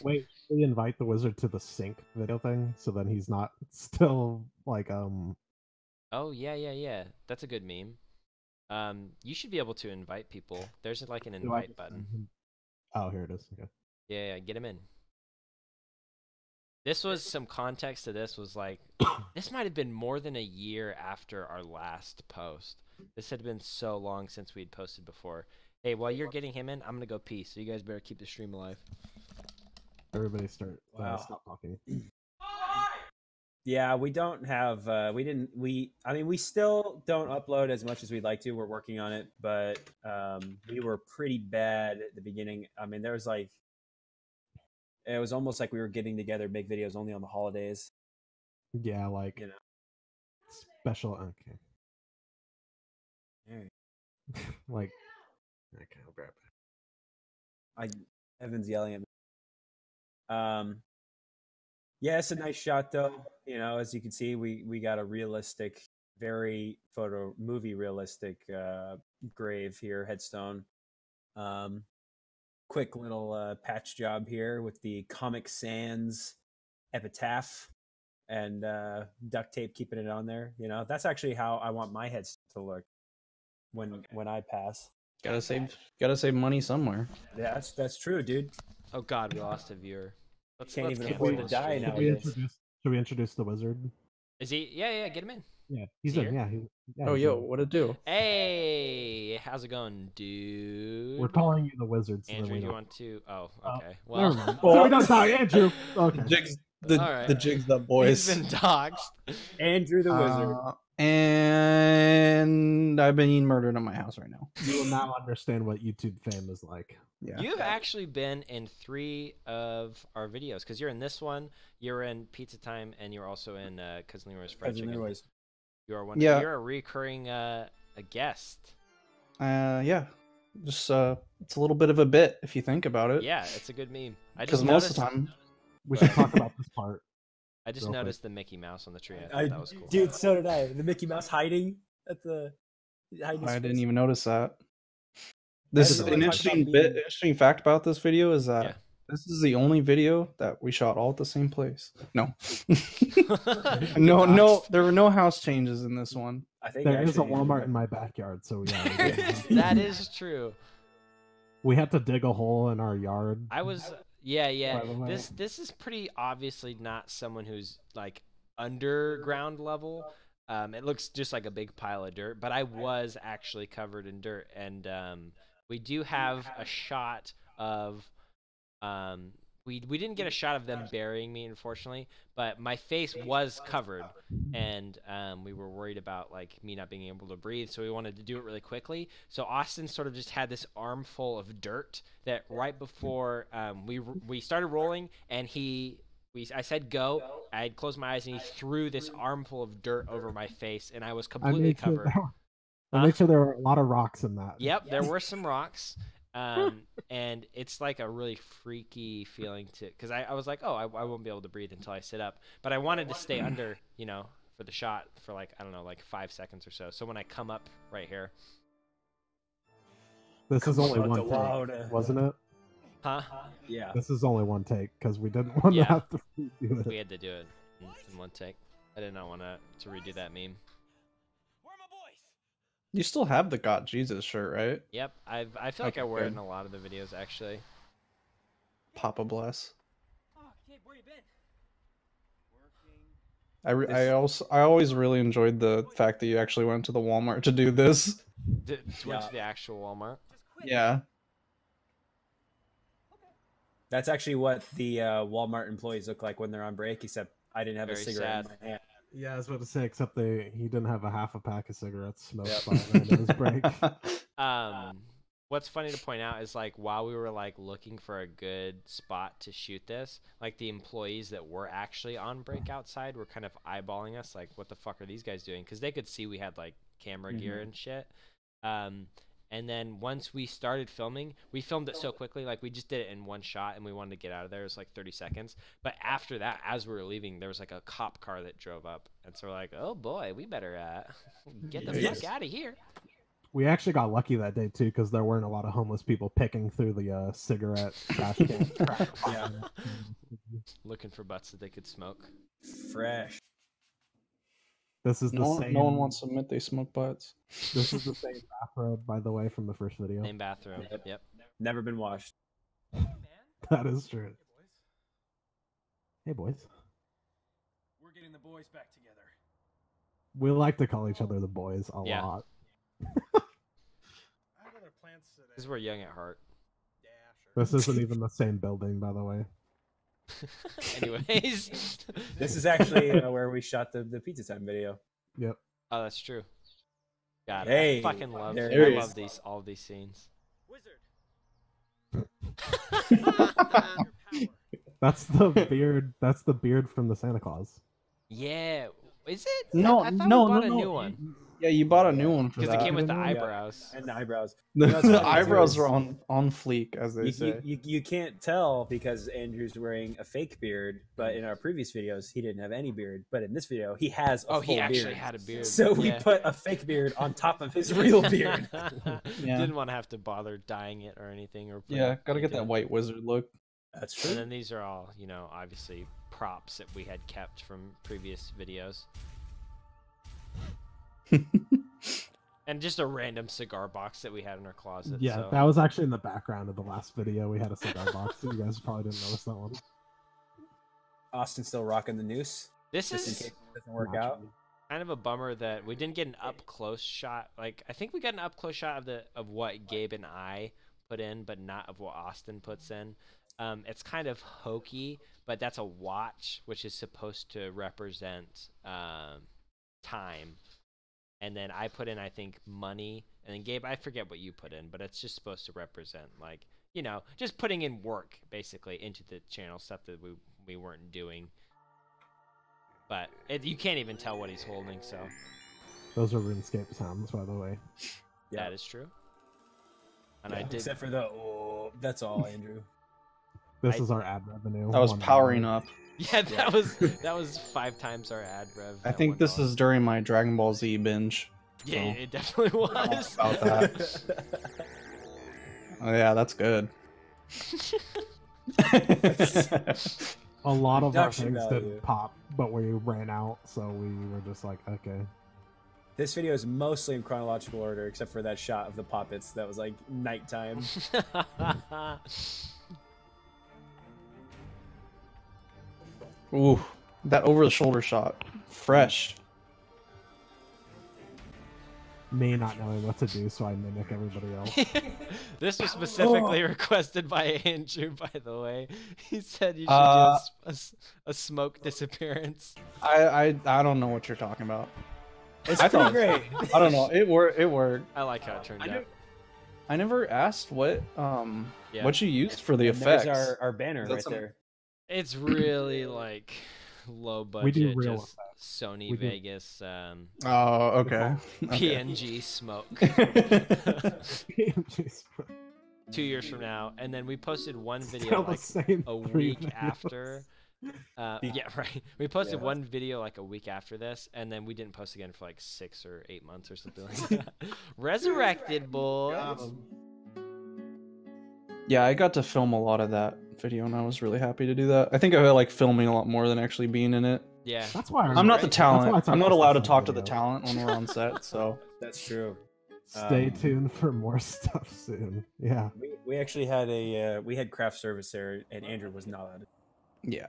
Wait, should we invite the wizard to the sync video thing so then he's not still like Oh yeah. That's a good meme. You should be able to invite people. There's like an do I invite just button. send him- Oh, here it is. Okay. Yeah, get him in. This was some context to this was like this might have been more than a year after our last post. This had been so long since we'd posted before. Hey, while you're getting him in, I'm gonna go pee. So you guys better keep the stream alive. Everybody start. Wow. Stop talking. Yeah, we don't have. We still don't upload as much as we'd like to. We're working on it, but we were pretty bad at the beginning. I mean, there was like, it was almost like we were getting together, make videos only on the holidays. Yeah, like You know. special. Okay. Like. Okay, I'll grab it. Evan's yelling at me. Yeah, it's a nice shot though. You know, as you can see, we got a realistic, very movie realistic grave here, headstone. Quick little patch job here with the Comic Sans epitaph and duct tape keeping it on there. You know, that's actually how I want my headstone to look when I pass. Gotta save money somewhere. Yeah, that's true, dude. Oh God, we lost a viewer. Can't even cancel afford to this die stream. nowadays. Should we introduce the wizard? Is he? Yeah, get him in. Yeah, he's Is he in. here? Yeah, Oh, he's yo, in. what'd it do? Hey, how's it going, dude? We're calling you the wizard. So Andrew, then we do you don't... want to? Oh, Oh, okay. Never Well, mind. So we don't die, Andrew. Okay. The Alright. jigs up, boys. he's been doxxed. Andrew the wizard. And I've been murdered in my house right now. You will now understand what YouTube fame is like. Yeah. You've actually been in 3 of our videos because you're in this one, you're in Pizza Time, and you're also in Cousin Leroy's Fried Cousin Chicken. Leroy's. You are one. Yeah. You're a recurring a guest. Yeah. Just it's a little bit of a bit if you think about it. Yeah, it's a good meme. I Because just most of noticed. the time, We should talk about this part. I just real quick. noticed the Mickey Mouse on the tree. I thought that was cool. Dude, so did I. The Mickey Mouse hiding at the. I didn't even notice that. This is didn't an really talk about interesting fact about this video is that Yeah. this is the only video that we shot all at the same place. No, Doxxed. no, there were no house changes in this one. I think There is a actually- Walmart in my backyard, so yeah. That is true. We had to dig a hole in our yard. I was yeah. By the way. This is pretty obviously not someone who's like underground level. It looks just like a big pile of dirt, but I was actually covered in dirt, and we do have a shot of we didn't get a shot of them burying me, unfortunately, but my face was covered, and we were worried about like me not being able to breathe, so we wanted to do it really quickly. So Austin sort of just had this armful of dirt that right before we started rolling, and I said go. I had closed my eyes, and he threw this armful of dirt over my face, and I was completely covered. I made sure there were a lot of rocks in that. Yep, there were some rocks. And it's like a really freaky feeling because I was like, oh, I won't be able to breathe until I sit up. But I wanted to stay under, for the shot for like, I don't know, like 5 seconds or so. So when I come up right here. This is only on, one the wall take, to- wasn't it? Huh? Yeah. This is only one take because we didn't want to Yeah. have to redo it. We had to do it in one take. I did not want to redo that meme. You still have the Got Jesus shirt, right? Yep, I feel like Okay, I wear it good. in a lot of the videos, actually. Papa bless. Oh, kid, where you been? Working. I always really enjoyed the fact that you actually went to the Walmart to do this. Went to the actual Walmart. Yeah. That's actually what the Walmart employees look like when they're on break, except I didn't have Very a cigarette sad. in my hand. Yeah, I was about to say, except he didn't have a half a pack of cigarettes smoked Yep. by the end of his break. What's funny to point out is like while we were like looking for a good spot to shoot this, like the employees that were actually on break outside were kind of eyeballing us like, what the fuck are these guys doing? Because they could see we had like camera gear and shit. And then once we started filming, we filmed it so quickly, like we just did it in one shot and we wanted to get out of there. It was like 30 seconds. But after that, as we were leaving, there was like a cop car that drove up. And so we're like, oh boy, we better get the Yes. fuck out of here. We actually got lucky that day too because there weren't a lot of homeless people picking through the cigarette trash can. Yeah. Looking for butts that they could smoke. Fresh. This is the No, same. no one wants to admit they smoke butts. This is the same bathrobe, by the way, from the first video. Same bathroom. Yep. Never been washed. That is true. Hey boys. We're getting the boys back together. We like to call each other the boys a Yeah. lot. I have other plans Because we're young at heart. This isn't even the same building, by the way. Anyways. This is actually where we shot the pizza time video. Yep. Oh, that's true. God, Hey, I fucking love. there I it love is. all these scenes. That's the beard. That's the beard from the Santa Claus. Yeah, is it? No, I thought no, we bought no, a no. new one Yeah, you bought a new one for because it that. came with the Yeah. eyebrows. And the eyebrows. The, You know what's the funny, too, eyebrows is are on fleek, as they say. you can't tell because Andrew's wearing a fake beard, but in our previous videos he didn't have any beard. But in this video he has a Oh, full he actually beard. had a beard. So we Yeah. put a fake beard on top of his real beard. Yeah. Didn't want to have to bother dyeing it or anything. Or putting Yeah, gotta get paint that in. white wizard look. That's And true. then these are all, obviously props that we had kept from previous videos. And just a random cigar box that we had in our closet. Yeah, so. that was actually in the background of the last video. We had a cigar box. So you guys probably didn't notice that one. Austin's still rocking the noose. This Just in is case it doesn't work out. kind of a bummer that we didn't get an up close shot. Like, I think we got an up close shot of what Gabe and I put in, but not of what Austin puts in. It's kind of hokey, but that's a watch, which is supposed to represent time. And then I put in, I think, money. And then Gabe, I forget what you put in, but it's just supposed to represent, like, just putting in work, basically, into the channel, stuff that we weren't doing. But you can't even tell what he's holding, so. Those are RuneScape sounds, by the way. Yeah. That is true. And Yeah, I did. except for the that's all, Andrew. This is our ad revenue. That was $1. powering up. Yeah, that was 5 times our ad rev. I at think this $1. is during my Dragon Ball Z binge. Yeah, so. it definitely was. About that. Oh yeah, that's good. A lot of our Production things value. didn't pop, but we ran out, so we were just like, okay. This video is mostly in chronological order, except for that shot of the poppets that was like nighttime. Ooh, that over-the-shoulder shot, fresh. Me not knowing what to do, so I mimic everybody else. This was specifically requested by Andrew, by the way. He said you should do a smoke disappearance. I don't know what you're talking about. It's I pretty thought- great. I don't know. It worked. I like how it turned out. I never asked what Yeah. what you used for the And there's effects. our banner Is that right some- there. It's really like low budget, We do real just Sony We do- Vegas Oh, okay. PNG smoke. Jeez. 2 years from now, and then we posted one Still video the like same a 3 week videos. after. Yeah, right. We posted one video like a week after this, and then we didn't post again for like 6 or 8 months or something like that. Resurrected, boys. Yeah, I got to film a lot of that video, and I was really happy to do that. I think I like filming a lot more than actually being in it. Yeah. That's why I'm not the that's why I talent. took I'm not this allowed to stuff talk to the video. talent when we're on set, so. That's true. Stay tuned for more stuff soon. Yeah. We actually had we had craft service there, and Andrew was not allowed. Yeah.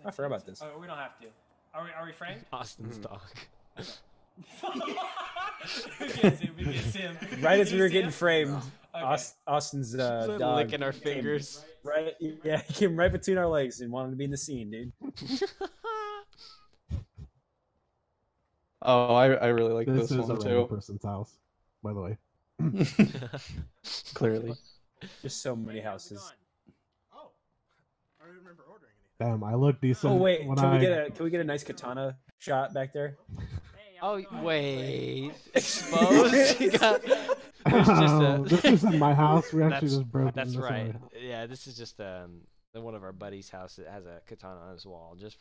I forgot about this. Oh, we don't have to. Are we framed? Austin's dog. We get him. Right as we were getting framed, Okay. Austin's Just dog licking our came fingers. Right, yeah, he came right between our legs and wanted to be in the scene, dude. Oh, I really like This this, is a one random too. person's house, by the way. Clearly. Just so many houses. Oh, I don't remember ordering anything. Damn, I look decent. Oh wait, when can I... we get a nice katana shot back there? Oh wait, exposed. You got- There's just a- This is in my house. We actually That's- just broke That's into right. somebody's house. Yeah, this is just one of our buddies' house that has a katana on his wall, just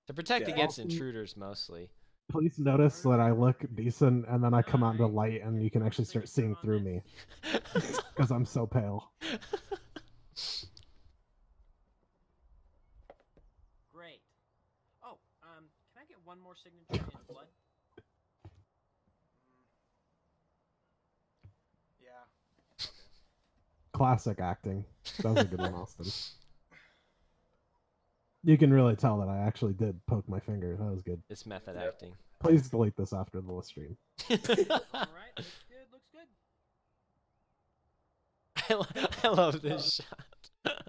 to protect Yeah. against intruders mostly. Please notice that I look decent, and then I come out into light, and you can actually start seeing through me because I'm so pale. Great. Oh, can I get one more signature in blood? Yeah. Classic acting. That was a good one, Austin. You can really tell that I actually did poke my finger. That was good. It's method acting. Please delete this after the stream. All right, looks good. Looks good. I love this shot.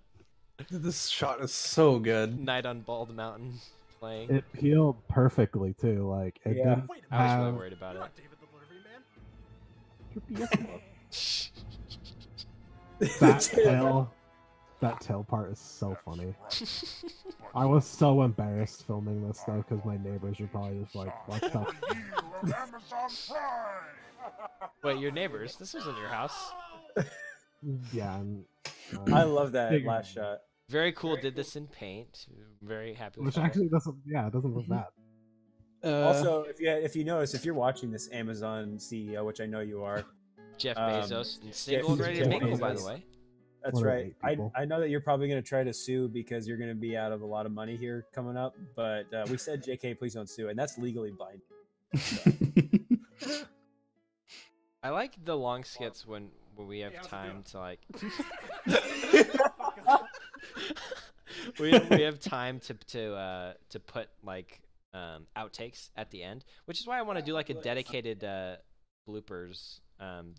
This shot is so good. Night on Bald Mountain playing. It peeled perfectly too. Like it Yeah. didn't I was really have- worried about it. That tail part is so funny. I was so embarrassed filming this though, because my neighbors were probably just like, "What the?" Wait, your neighbors? This wasn't your house. Yeah, and, I love that figured- last shot. Very cool. Did this in Paint. Very happy with Which that. actually doesn't. Yeah, it doesn't look bad. Also, if you notice, if you're watching this Amazon CEO, which I know you are, Jeff um, Bezos and single and ready to Jeff mingle, by the Bezos. way. That's What are right. eight I people? know that you're probably going to try to sue because you're going to be out of a lot of money here coming up. But we said, JK, please don't sue, and that's legally binding. I like the long skits when we have time to like. we have time to put like outtakes at the end, which is why I want to do like a dedicated bloopers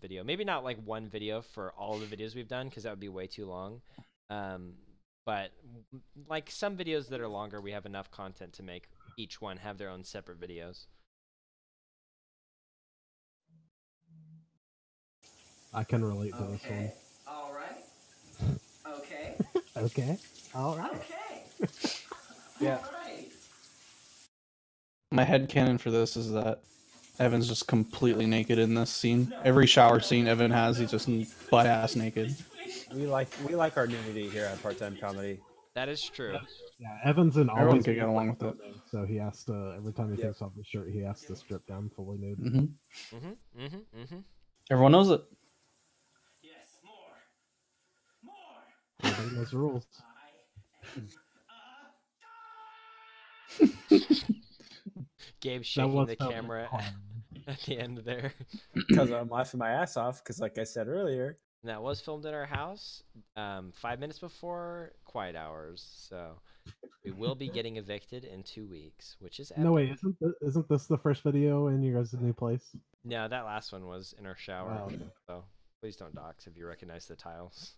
video. Maybe not like one video for all the videos we've done because that would be way too long. But like some videos that are longer, we have enough content to make each one have their own separate videos. I can relate to this one. All right. Okay. Okay. All right. Okay. Yeah. All right. My headcanon for this is that Evan's just completely naked in this scene. Every shower scene Evan has, he's just butt ass naked. We like our nudity here at Part Time Comedy. That is true. Yeah, Evan's in Everyone always could get along with it. so he has to every time he Yep. takes off his shirt, he has to strip down fully nude. Mm-hmm. Everyone knows it. Yes, more. Everybody knows the rules. Gabe That shaking was the so camera fun. at the end there. Because I'm laughing my ass off. Because like I said earlier, And that was filmed in our house 5 minutes before quiet hours. So we will be getting evicted in 2 weeks, which is No wait, epic. isn't this the first video in your guys' new place? No, that last one was in our shower. Oh, okay. So please don't dox if you recognize the tiles.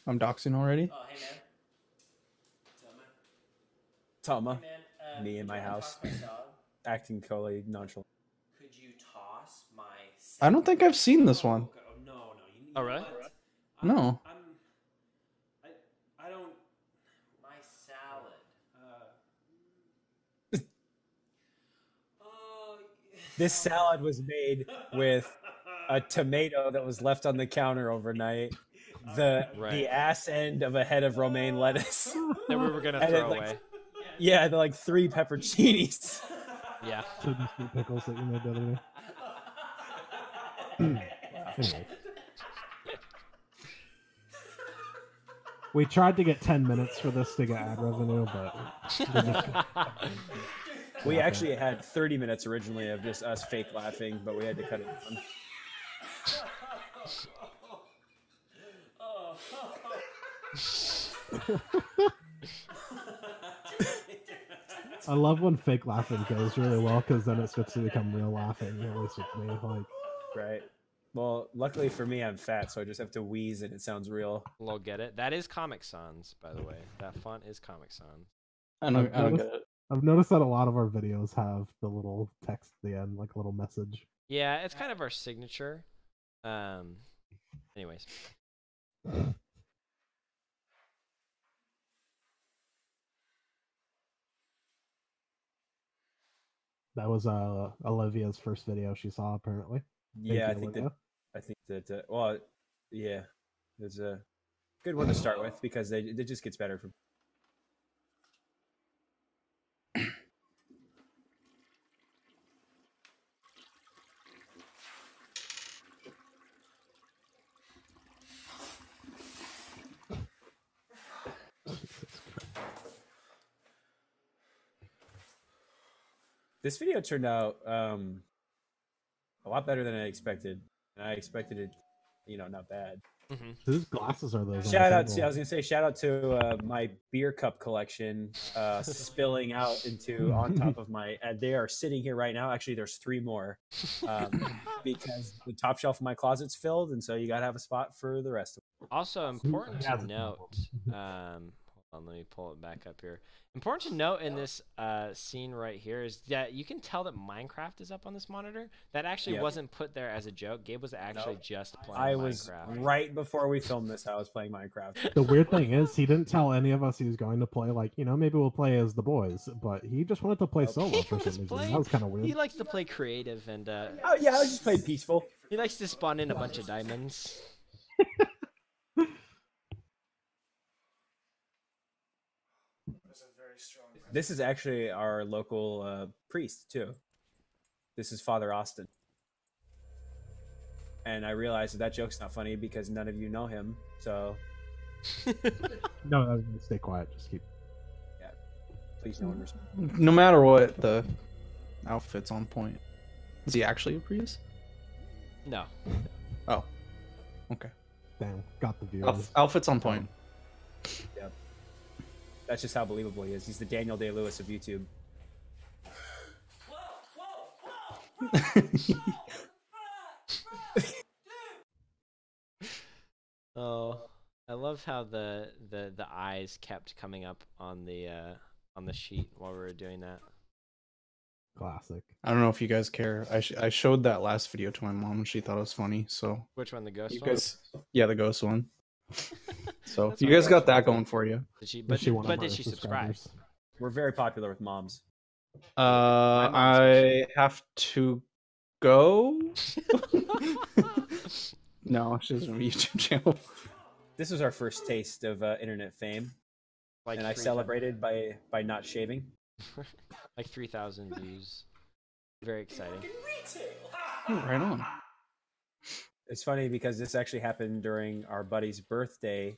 I'm doxing already. Oh, hey man. Tama, Hey, man, me in my house, acting totally nonchalant. Could you toss my? I don't think I've seen this one. No. You Oh, really? what? No. I don't. My salad. This salad was made with a tomato that was left on the counter overnight, the ass end of a head of romaine lettuce that we were gonna and throw then, away. Yeah, the like 3 pepperoncinis. Yeah. So the sweet pickles that you made the other day. Anyway. We tried to get 10 minutes for this to get ad revenue, but We actually had 30 minutes originally of just us fake laughing, but we had to cut it down. I love when fake laughing goes really well because then it starts to become real laughing. At least with me, like Right. Well, luckily for me, I'm fat, so I just have to wheeze and it sounds real. We'll get it. That is Comic Sans, by the way. That font is Comic Sans. I don't get it. I've noticed that a lot of our videos have the little text at the end, like a little message. Yeah, it's kind of our signature. Anyways. That was Olivia's first video she saw apparently. Yeah, Thank you, I think that well, yeah, it's a good one to start with because it just gets better from. This video turned out a lot better than I expected. And I expected it, not bad. Mm-hmm. Whose glasses are those? on the Shout out to, table? I was gonna say, shout out to my beer cup collection, spilling out into on top of my. They are sitting here right now. Actually, there's 3 more, because the top shelf of my closet's filled, and so you gotta have a spot for the rest of them. Also important has to a note. Hold on, let me pull it back up here. Important to note in this scene right here is that you can tell that Minecraft is up on this monitor. That actually Yep. wasn't put there as a joke. Gabe was actually just playing I was Minecraft. right before we filmed this. I was playing Minecraft. The weird thing is, he didn't tell any of us he was going to play. Like, maybe we'll play as the boys, but he just wanted to play solo He for was some reason. playing- That was kind of weird. He likes to play creative and Oh yeah, I just played peaceful. he likes to spawn in a bunch of diamonds. This is actually our local priest too. This is Father Austin. And I realized that joke's not funny because none of you know him. So No, I was gonna stay quiet. Just keep. please no one respond. No matter what, the outfit's on point. Is he actually a priest? No. Oh, okay. Damn, got the viewers. Outfit's on point. Yep. That's just how believable he is. He's the Daniel Day-Lewis of YouTube. Oh, I love how the eyes kept coming up on the sheet while we were doing that. Classic. I don't know if you guys care. I showed that last video to my mom and she thought it was funny. So Which one, the ghost you one? guys, yeah, the ghost one. So That's you what guys I got was that thinking. going for you. Did she? Is But she one of but our did she subscribe? subscribers? We're very popular with moms. mom's I have to go. No, she doesn't have a YouTube channel. This was our first taste of internet fame, Like and I 3,000 celebrated by not shaving. like 3,000 views. Very exciting. Oh, right on. It's funny because this actually happened during our buddy's birthday.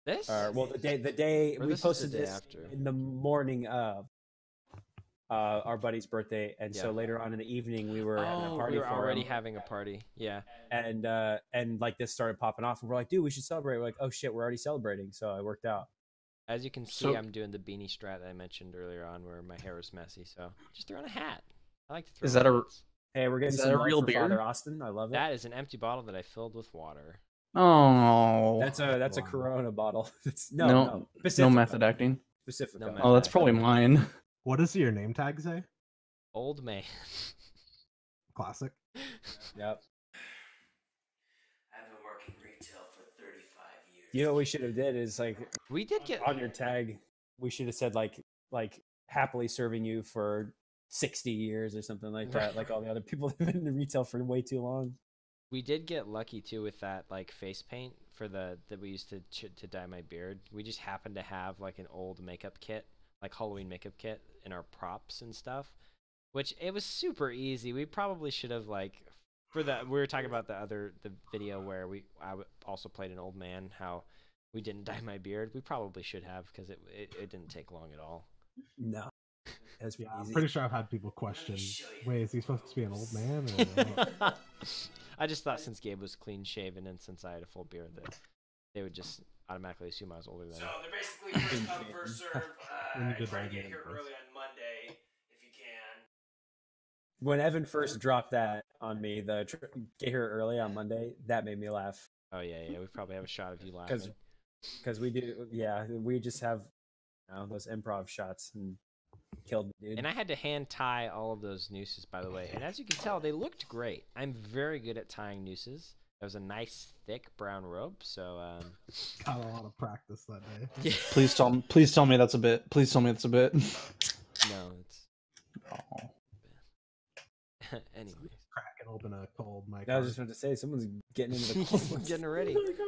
This? Well, the day Or we this is the posted day this after? in the morning of our buddy's birthday, and so Yeah. later on in the evening we were having a Oh, party we were for already him, having a party. Yeah. and like this started popping off, and we're like, dude, we should celebrate. We're like, oh shit, we're already celebrating, so it worked out. As you can see, So- I'm doing the beanie strat that I mentioned earlier on, where my hair was messy. So just throwing a hat. I like to throw. Is that a- hats. Hey, we're getting Is that some a love real for beer? Father Austin. I love it. That is an empty bottle that I filled with water. Oh, That's a Wow. Corona bottle. It's, no, no, no Pacifica. method acting. Pacifica. No method Oh, that's probably mine. What does your name tag say? Old man. Classic. Yep. I've been working retail for 35 years. You know what we should have did is like We did get. on your tag, we should have said like happily serving you for 60 years or something like that. Like all the other people that have been in retail for way too long. We did get lucky too with that like face paint for that we used to dye my beard. We just happened to have like an old makeup kit, like Halloween makeup kit, in our props and stuff, which it was super easy. We probably should have like for the we were talking about the video where I also played an old man, how we didn't dye my beard. We probably should have because it didn't take long at all. No. That's Yeah, I'm easy. pretty sure I've had people question, wait, is he supposed to be an old man? Or... I just thought since Gabe was clean shaven and since I had a full beard that they would just automatically assume I was older than So him. they're basically first come, first serve. When you did Try to that get again, here Chris. early on Monday if you can. When Evan first dropped that on me, get here early on Monday, that made me laugh. Oh yeah, we probably have a shot of you laughing. Because we do, yeah, we just have those improv shots and killed the dude. And I had to hand tie all of those nooses, by the way. And as you can tell, they looked great. I'm very good at tying nooses. That was a nice, thick brown rope. So, Got a lot of practice that day. yeah. Please tell me that's a bit. Please tell me that's a bit. No, it's. Oh. Anyways, Cracking open a cold mic. I was just about to say, someone's getting into the cold ones. getting ready. Oh my God.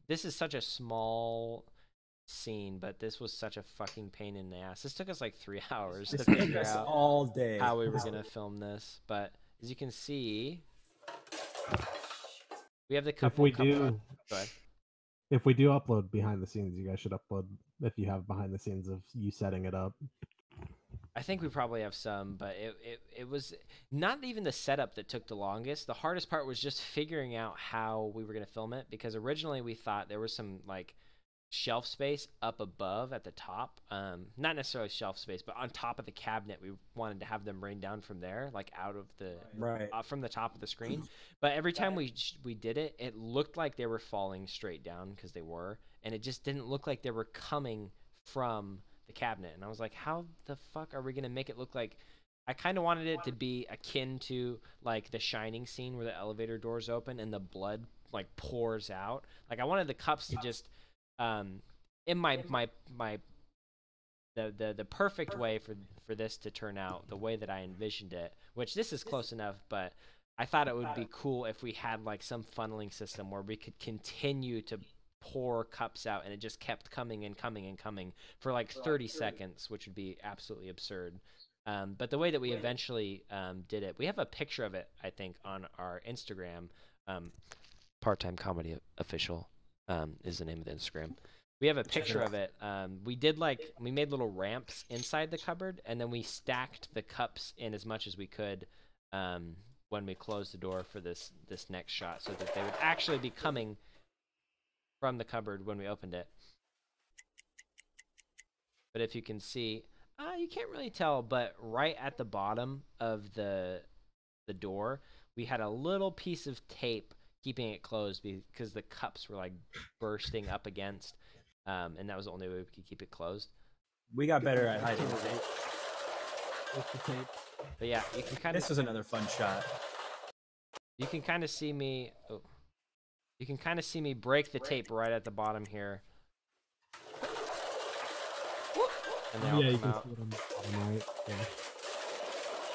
This is such a small scene, but this was such a fucking pain in the ass. This took us like 3 hours to This took figure us out all day. how we were gonna film this. But as you can see, we have the couple. If we do upload behind the scenes, you guys should upload if you have behind the scenes of you setting it up. I I think we probably have some, but it was not even the setup that took the longest. The hardest part was just figuring out how we were going to film it, because originally we thought there was some like shelf space up above at the top, not necessarily shelf space, but on top of the cabinet. We wanted to have them rain down from there, like out of the from the top of the screen. But every time we did it, it looked like they were falling straight down, because they were, and it just didn't look like they were coming from the cabinet. And I was like, how the fuck are we gonna make it look like? I kind of wanted it to be akin to like the Shining scene where the elevator doors open and the blood like pours out. Like I wanted the cups to just in the perfect way for this to turn out the way that I envisioned it, which this is close enough, but I thought it would be cool if we had like some funneling system where we could continue to pour cups out and it just kept coming and coming and coming for like 30 seconds, which would be absolutely absurd. But the way that we eventually did it, we have a picture of it, I think, on our Instagram. Part-time Comedy Official is the name of the Instagram. We have a picture of it. We made little ramps inside the cupboard, and then we stacked the cups in as much as we could when we closed the door for this next shot, so that they would actually be coming from the cupboard when we opened it. But if you can see, you can't really tell, but right at the bottom of the door, we had a little piece of tape keeping it closed because the cups were like bursting up against, and that was the only way we could keep it closed. We got better at hiding the tape. But yeah, you can kind of. This is another fun shot. You can kind of see me. Oh, you can kind of see me break the tape right at the bottom here. And Yeah, you can see it on the bottom right. Yeah.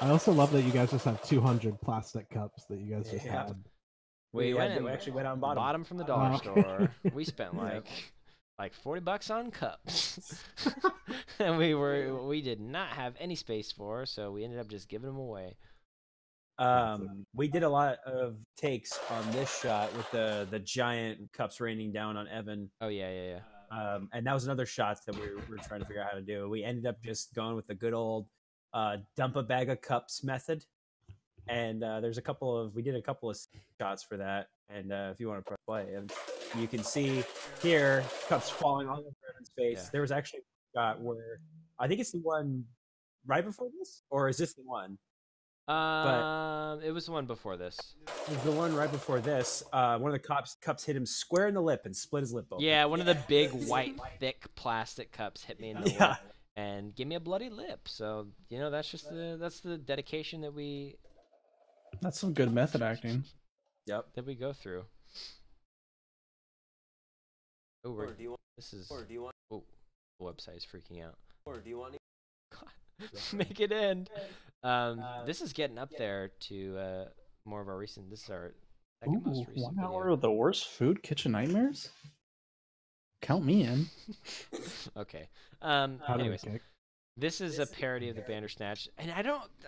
I also love that you guys just have 200 plastic cups that you guys just had. We actually went on bottom from the dollar store. We spent like $40 on cups, and we did not have any space for, so we ended up just giving them away. We did a lot of takes on this shot with the giant cups raining down on Evan. Oh yeah. And that was another shot that we were trying to figure out how to do. We ended up just going with the good old dump a bag of cups method. And we did a couple of shots for that. And if you want to press play, and you can see here cups falling all over Evan's face. Yeah. There was actually a shot where I think it's the one right before this, or is this the one? It was the one before this. It was the one right before this. One of the cups hit him square in the lip and split his lip open. Yeah, one of the big white thick plastic cups hit me in the lip and gave me a bloody lip. So that's just that's the dedication that we. That's some good method acting. Yep. That we go through. Oh, the website is freaking out. God, make it end. This is getting up there to more of our recent. This is our second most recent 1 hour video. of the worst food kitchen nightmares. Count me in. Okay. Anyways, this is a parody of the Bandersnatch, and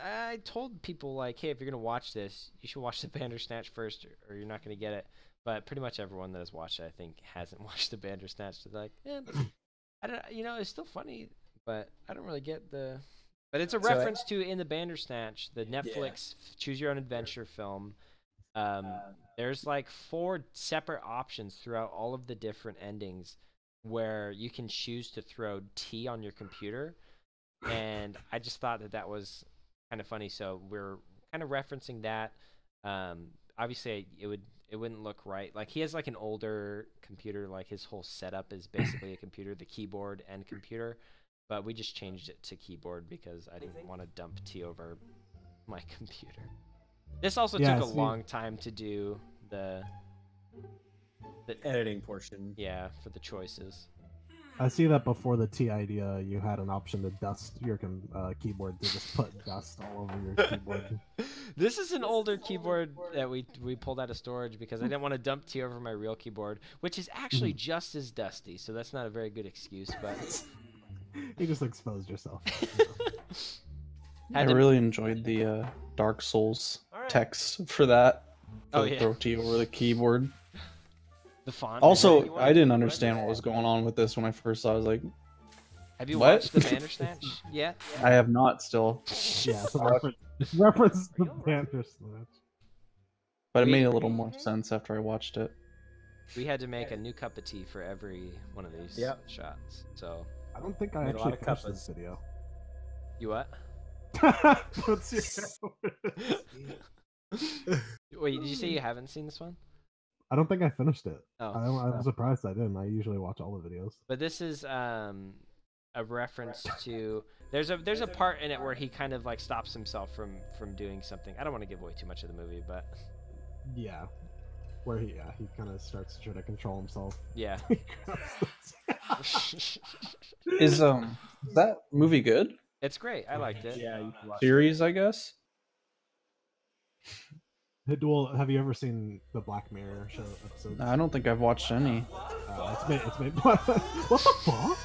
I told people like, hey, if you're gonna watch this, you should watch the Bandersnatch first, or you're not gonna get it. But pretty much everyone that has watched it, I think, hasn't watched the Bandersnatch. So they're like, I don't, it's still funny, but I don't really get the. But it's a reference to in the Bandersnatch, the Netflix Choose Your Own Adventure film. There's like 4 separate options throughout all of the different endings where you can choose to throw tea on your computer. And I just thought that was kind of funny, so we're kind of referencing that. Obviously, it wouldn't look right. Like he has like an older computer, like his whole setup is basically a computer, the keyboard and computer. But we just changed it to keyboard because I didn't want to dump tea over my computer. This also took a long time to do the editing portion. Yeah, for the choices. I see that before the T idea, you had an option to dust your keyboard to just put dust all over your keyboard. This is an older keyboard that we pulled out of storage because I didn't want to dump tea over my real keyboard, which is actually just as dusty, so that's not a very good excuse, but... You just exposed yourself. I really enjoyed the Dark Souls text for that. Throw tea over the keyboard. The font. Also, I didn't understand what was going on with this when I first saw it. I was like, Have you What? watched the Bandersnatch yet? I have not still, Yeah, it's a reference to Bandersnatch. but it We- made a little more sense after I watched it. We had to make a new cup of tea for every one of these Yep. shots. So I don't think I Made a lot actually of finished this cuppas. video. you what? What's your Wait, did you say you haven't seen this one? I don't think I finished it. Oh. I'm surprised I didn't. I usually watch all the videos. But this is a reference to there's a part in it where he kind of like stops himself from doing something. I don't want to give away too much of the movie, but Yeah. Where he kind of starts to try to control himself. yeah. Is that movie good? It's great. I liked it. Yeah, you can watch Series, I guess. Well, have you ever seen the Black Mirror show episodes? I don't think I've watched any. It's made. What the fuck?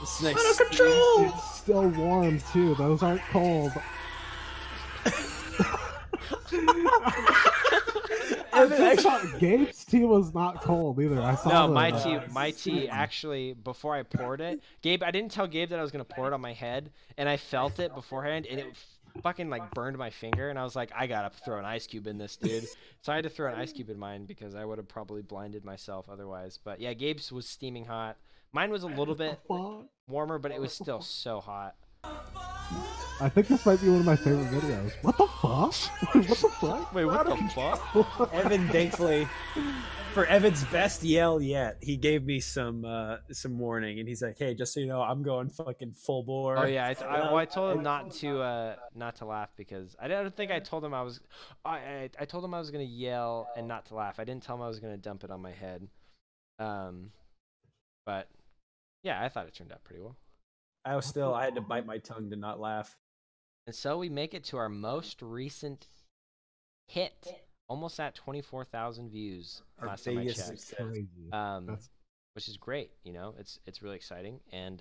This next Out of control! It's still warm too. Those aren't cold. I thought Gabe's tea was not cold either. I saw No, my tea actually before I poured it, I didn't tell Gabe that I was gonna pour it on my head, and I felt it beforehand, and it fucking like burned my finger, and I was like, I gotta throw an ice cube in this, dude. So I had to throw an ice cube in mine because I would have probably blinded myself otherwise. But yeah, Gabe's was steaming hot. Mine was a little bit warmer, but it was still so hot. I think this might be one of my favorite videos. What the fuck? What the fuck? Wait, what the fuck? Evan, thankfully, for Evan's best yell yet, he gave me some warning, and he's like, "Hey, just so you know, I'm going fucking full bore." Oh yeah, I told him not to laugh because I don't think I told him I was. I told him I was gonna yell and not to laugh. I didn't tell him I was gonna dump it on my head. But yeah, I thought it turned out pretty well. I had to bite my tongue to not laugh. And so we make it to our most recent hit, almost at 24,000 views Our last time I biggest checked. success. Crazy. Which is great. You know, it's really exciting, and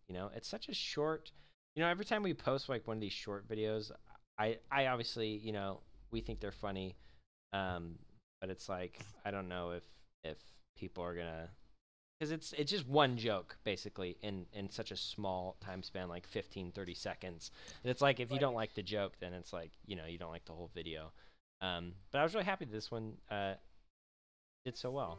you know, it's such a short. You know, every time we post like one of these short videos, I obviously, you know, we think they're funny, but it's like I don't know if people are gonna. Because it's just one joke, basically, in such a small time span, like 15, 30 seconds. And it's like, if you don't like the joke, then it's like, you know, you don't like the whole video. But I was really happy this one did so well.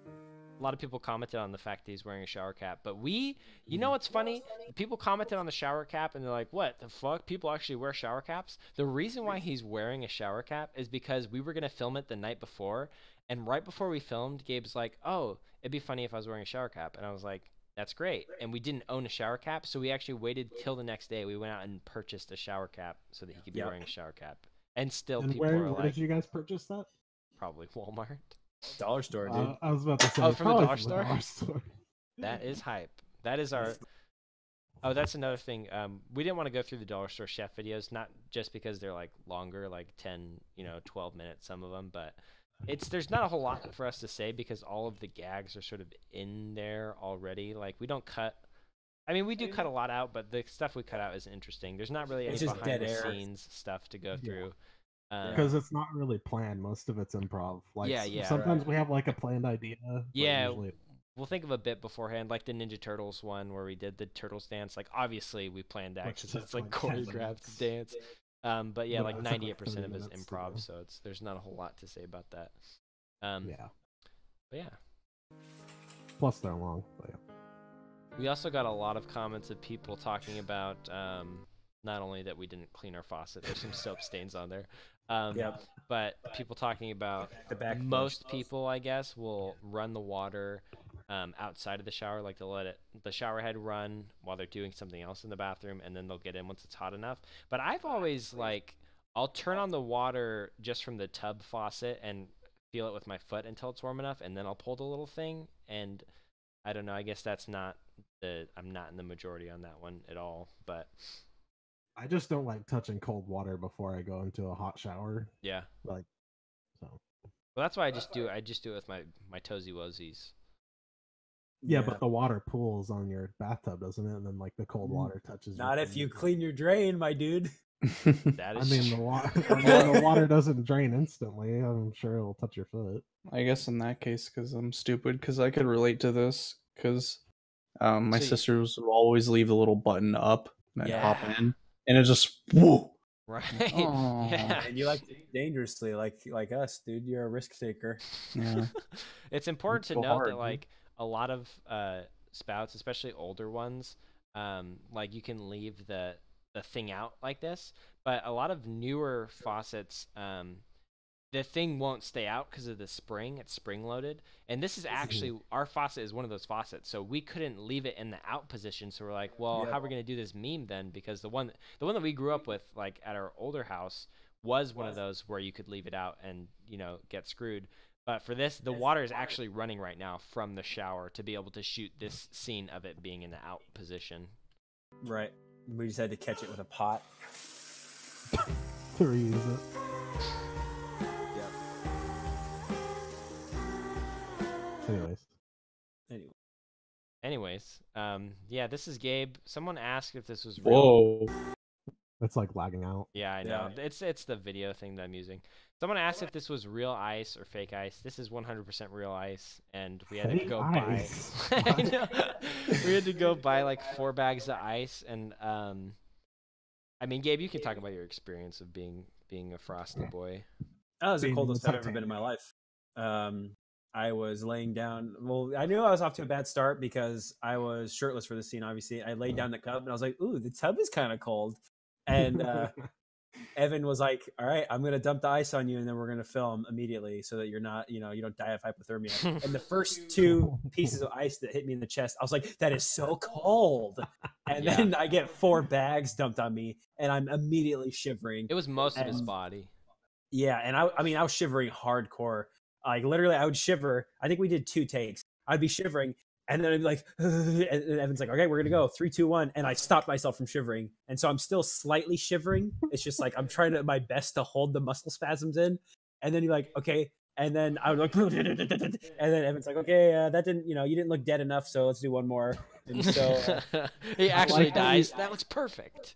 A lot of people commented on the fact that he's wearing a shower cap. But you know what's funny? People commented on the shower cap, and they're like, what the fuck? People actually wear shower caps? The reason why he's wearing a shower cap is because we were going to film it the night before. And right before we filmed, Gabe's like, oh, it'd be funny if I was wearing a shower cap. And I was like, that's great. And we didn't own a shower cap, so we actually waited till the next day. We went out and purchased a shower cap so that he could be wearing a shower cap. And still, And people where are like, did you guys purchase that? probably Walmart. Dollar store, dude. I was about to say. Oh, from the probably dollar from store? dollar store. That is hype. That is our. Oh, that's another thing. We didn't want to go through the dollar store chef videos, not just because they're like longer, like 10, 12 minutes, some of them, but there's not a whole lot for us to say because all of the gags are sort of in there already. Like we don't cut. I mean, we do cut a lot out, but the stuff we cut out is interesting. There's not really any It's just behind dead the air. scenes stuff to go through. Because it's not really planned. Most of it's improv. Like Yeah, sometimes we have like a planned idea. but Yeah, usually- we'll think of a bit beforehand, like the Ninja Turtles one where we did the Turtles dance. Like obviously we planned that Which because took it's like like 10 choreographed minutes. dance. But yeah, But like it took, like, 98% 30 of it is minutes to improv, do. so there's not a whole lot to say about that. yeah. But yeah. Plus they're long. But yeah. We also got a lot of comments of people talking about not only that we didn't clean our faucet, there's some soap stains on there, but people talking about The back most people, I guess, will run the water outside of the shower, like they'll let the shower head run while they're doing something else in the bathroom, and then they'll get in once it's hot enough. But I've always I'll turn on the water just from the tub faucet and feel it with my foot until it's warm enough, and then I'll pull the little thing. And I don't know, I guess that's not I'm not in the majority on that one at all, but I just don't like touching cold water before I go into a hot shower. yeah. Like, so. Well, that's why I just do it with my toesy woesies. Yeah, but the water pools on your bathtub, doesn't it? And then like the cold water touches. Not your if you fingers. clean your drain, my dude. That I is mean, the water doesn't drain instantly. I'm sure it'll touch your foot. I guess in that case, because I'm stupid, because I could relate to this, because My So you- sisters will always leave the little button up, and I'd hop Yeah. in, and it just whoa. Right. Oh. Yeah. And you like to dangerously, like us, dude. You're a risk taker. Yeah. It's important to so note hard, that dude. like a lot of spouts, especially older ones, like you can leave the thing out like this, but a lot of newer faucets, the thing won't stay out because of the spring. It's spring loaded, and this is actually our faucet is one of those faucets, so we couldn't leave it in the out position. So we're like, well, how are we gonna do this meme then? Because the one that we grew up with, like at our older house, was one of those where you could leave it out and get screwed. But for this, the water is actually running right now from the shower to be able to shoot this scene of it being in the out position. Right. We just had to catch it with a pot. To reuse it. Anyways. Anyways, yeah, this is Gabe. Someone asked if this was real. Whoa. It's like lagging out. Yeah, I know. Yeah. It's the video thing that I'm using. Someone asked if this was real ice or fake ice. This is 100% real ice, and we had to Fake go ice? buy. I know. We had to go buy like 4 bags of ice, and I mean, Gabe, you can talk about your experience of being a frosty boy. That was the Being coldest I've ever Titanic. been in my life. I was laying down. Well, I knew I was off to a bad start because I was shirtless for the scene. Obviously, I laid down the tub and I was like, "Ooh, the tub is kind of cold." And Evan was like, "All right, I'm gonna dump the ice on you, and then we're gonna film immediately so that you're not, you don't die of hypothermia." And the first 2 pieces of ice that hit me in the chest, I was like, "That is so cold." And Yeah. then I get 4 bags dumped on me, and I'm immediately shivering. It was most of his And- body. Yeah, and I mean, I was shivering hardcore. Like literally, I would shiver. I think we did 2 takes. I'd be shivering, and then I'd be like, and Evan's like, "Okay, we're gonna go 3, 2, 1," and I stopped myself from shivering, and so I'm still slightly shivering. It's just like I'm trying my best to hold the muscle spasms in, and then you're like, "Okay," and then I was like, and then Evan's like, "Okay, that didn't, you didn't look dead enough, so let's do one more." And so He actually like how dies. That looks perfect.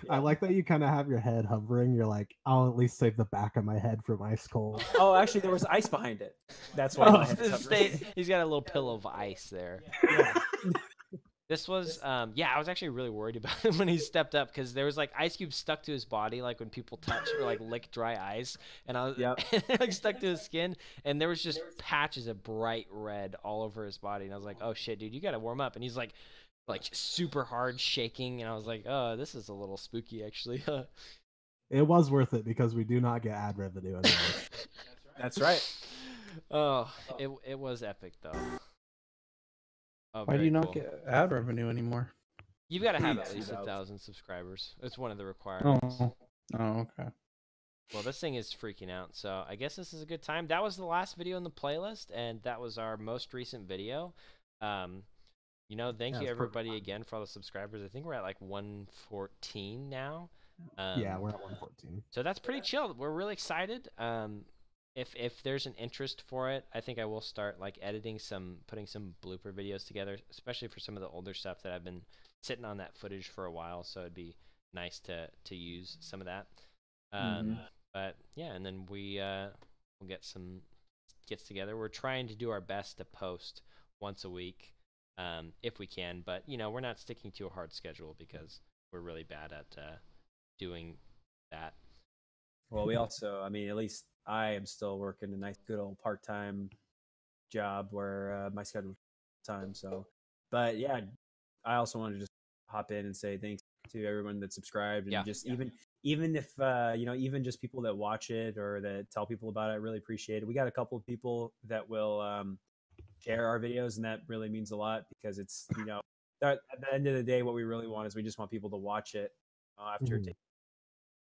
I like that you kind of have your head hovering. You're like, I'll at least save the back of my head from ice cold. oh, actually, there was ice behind it. That's why Oh, my head is hovering. he's got a little pillow of ice there. Yeah. This was, yeah, I was actually really worried about him when he stepped up because there was like ice cubes stuck to his body, like when people touch or like lick dry ice, and I was like stuck to his skin, and there was just patches of bright red all over his body, and I was like, oh shit, dude, you gotta warm up, and he's like super hard shaking, and I was like, oh, this is a little spooky actually. It was worth it because we do not get ad revenue anymore. That's right. Oh, it was epic though. Oh, Why do very you not cool. get ad revenue anymore? You've got to have at Please. least 1,000 subscribers. It's one of the requirements. Oh. Oh, okay. Well, this thing is freaking out, so I guess this is a good time. That was the last video in the playlist, and that was our most recent video. Thank you everybody again for all the subscribers. I think we're at like 114 now. Yeah, we're at 114. So that's pretty chill. We're really excited. If there's an interest for it, I think I will start like putting some blooper videos together, especially for some of the older stuff that I've been sitting on that footage for a while. So it'd be nice to use some of that. But yeah, and then we'll get some gets together. We're trying to do our best to post once a week, if we can. But we're not sticking to a hard schedule because we're really bad at doing that. Well, we also, I mean, at least I am still working a nice, good old part-time job where my schedule time. So, but yeah, I also wanted to just hop in and say thanks to everyone that subscribed and even if even just people that watch it or that tell people about it, I really appreciate it. We got a couple of people that will share our videos, and that really means a lot because it's at the end of the day, what we really want is we just want people to watch it after taking.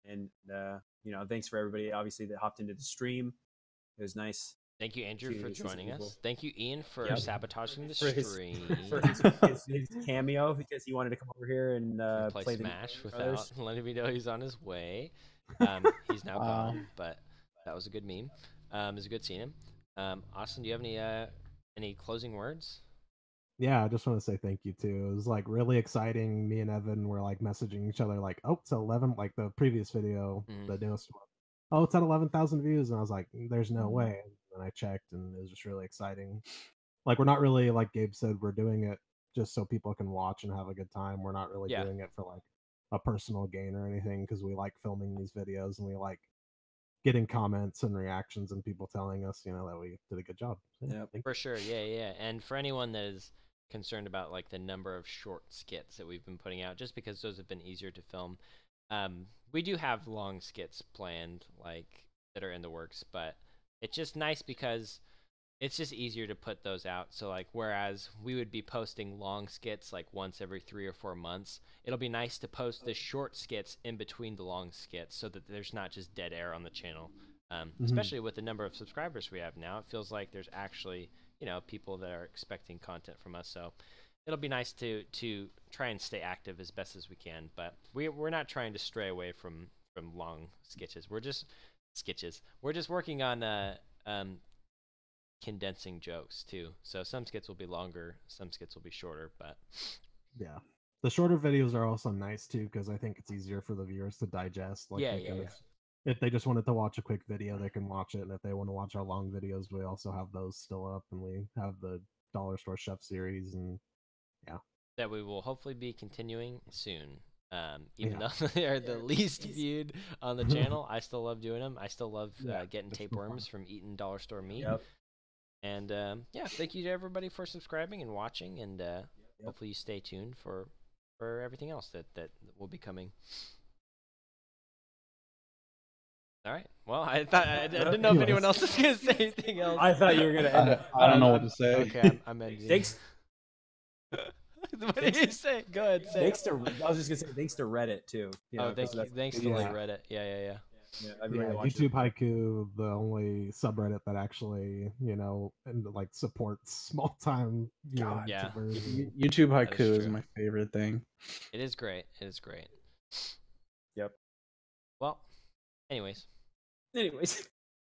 And thanks for everybody obviously that hopped into the stream. It was nice. Thank you, Andrew, for joining us. Thank you, Ian, for sabotaging the for stream. For his cameo because he wanted to come over here and play Smash without letting me know he's on his way. He's now gone, but that was a good meme. It was good seeing him. Austin, do you have any closing words? Yeah, I just want to say thank you too. It was like really exciting. Me and Evan were like messaging each other like, oh, it's 11, like the previous video, the newest one. Oh, it's at 11,000 views. And I was like, there's no way. And I checked and it was just really exciting. Like, we're not really, like Gabe said, we're doing it just so people can watch and have a good time. We're not really Yeah. doing it for like a personal gain or anything, because we like filming these videos and we like getting comments and reactions and people telling us, you know, that we did a good job. So, yeah, Yep. thank For sure, yeah. And for anyone that is concerned about like the number of short skits that we've been putting out, just because those have been easier to film, we do have long skits planned, like that are in the works, but it's just nice because it's just easier to put those out. So like, whereas we would be posting long skits like once every 3 or 4 months, it'll be nice to post the short skits in between the long skits so that there's not just dead air on the channel. Especially with the number of subscribers we have now, it feels like there's actually, you know, people that are expecting content from us. So it'll be nice to try and stay active as best as we can. But we're not trying to stray away from long sketches. We're just working on condensing jokes too. So some skits will be longer, some skits will be shorter, but yeah. The shorter videos are also nice too, because I think it's easier for the viewers to digest. Like, Yeah, they yeah, can, yeah. if they just wanted to watch a quick video, they can watch it. And if they want to watch our long videos, we also have those still up, and we have the Dollar Store Chef series, and that we will hopefully be continuing soon. Even Yeah. though they are the least viewed on the channel, I still love doing them. I still love Yeah, getting they're still tapeworms fun. from eating dollar store meat. Yep. And yeah, thank you to everybody for subscribing and watching, and hopefully you stay tuned for everything else that will be coming. All right. Well, I didn't know if anyone else was gonna say anything else. I thought you were gonna end it. I don't know what to say. Okay, I'm ending. Thanks. What did you say? Go ahead. Say. Thanks to I was just gonna say thanks to Reddit too. You know, Oh, thanks 'cause that's- to like Yeah. Reddit. Yeah. Yeah, everybody Yeah, watches YouTube Haiku, the only subreddit that actually, you know, and like supports small time, you know, Yeah. YouTubers. and- YouTube That haiku is is true. my favorite thing. It is great. It is great. Yep. Well, anyways. Anyways.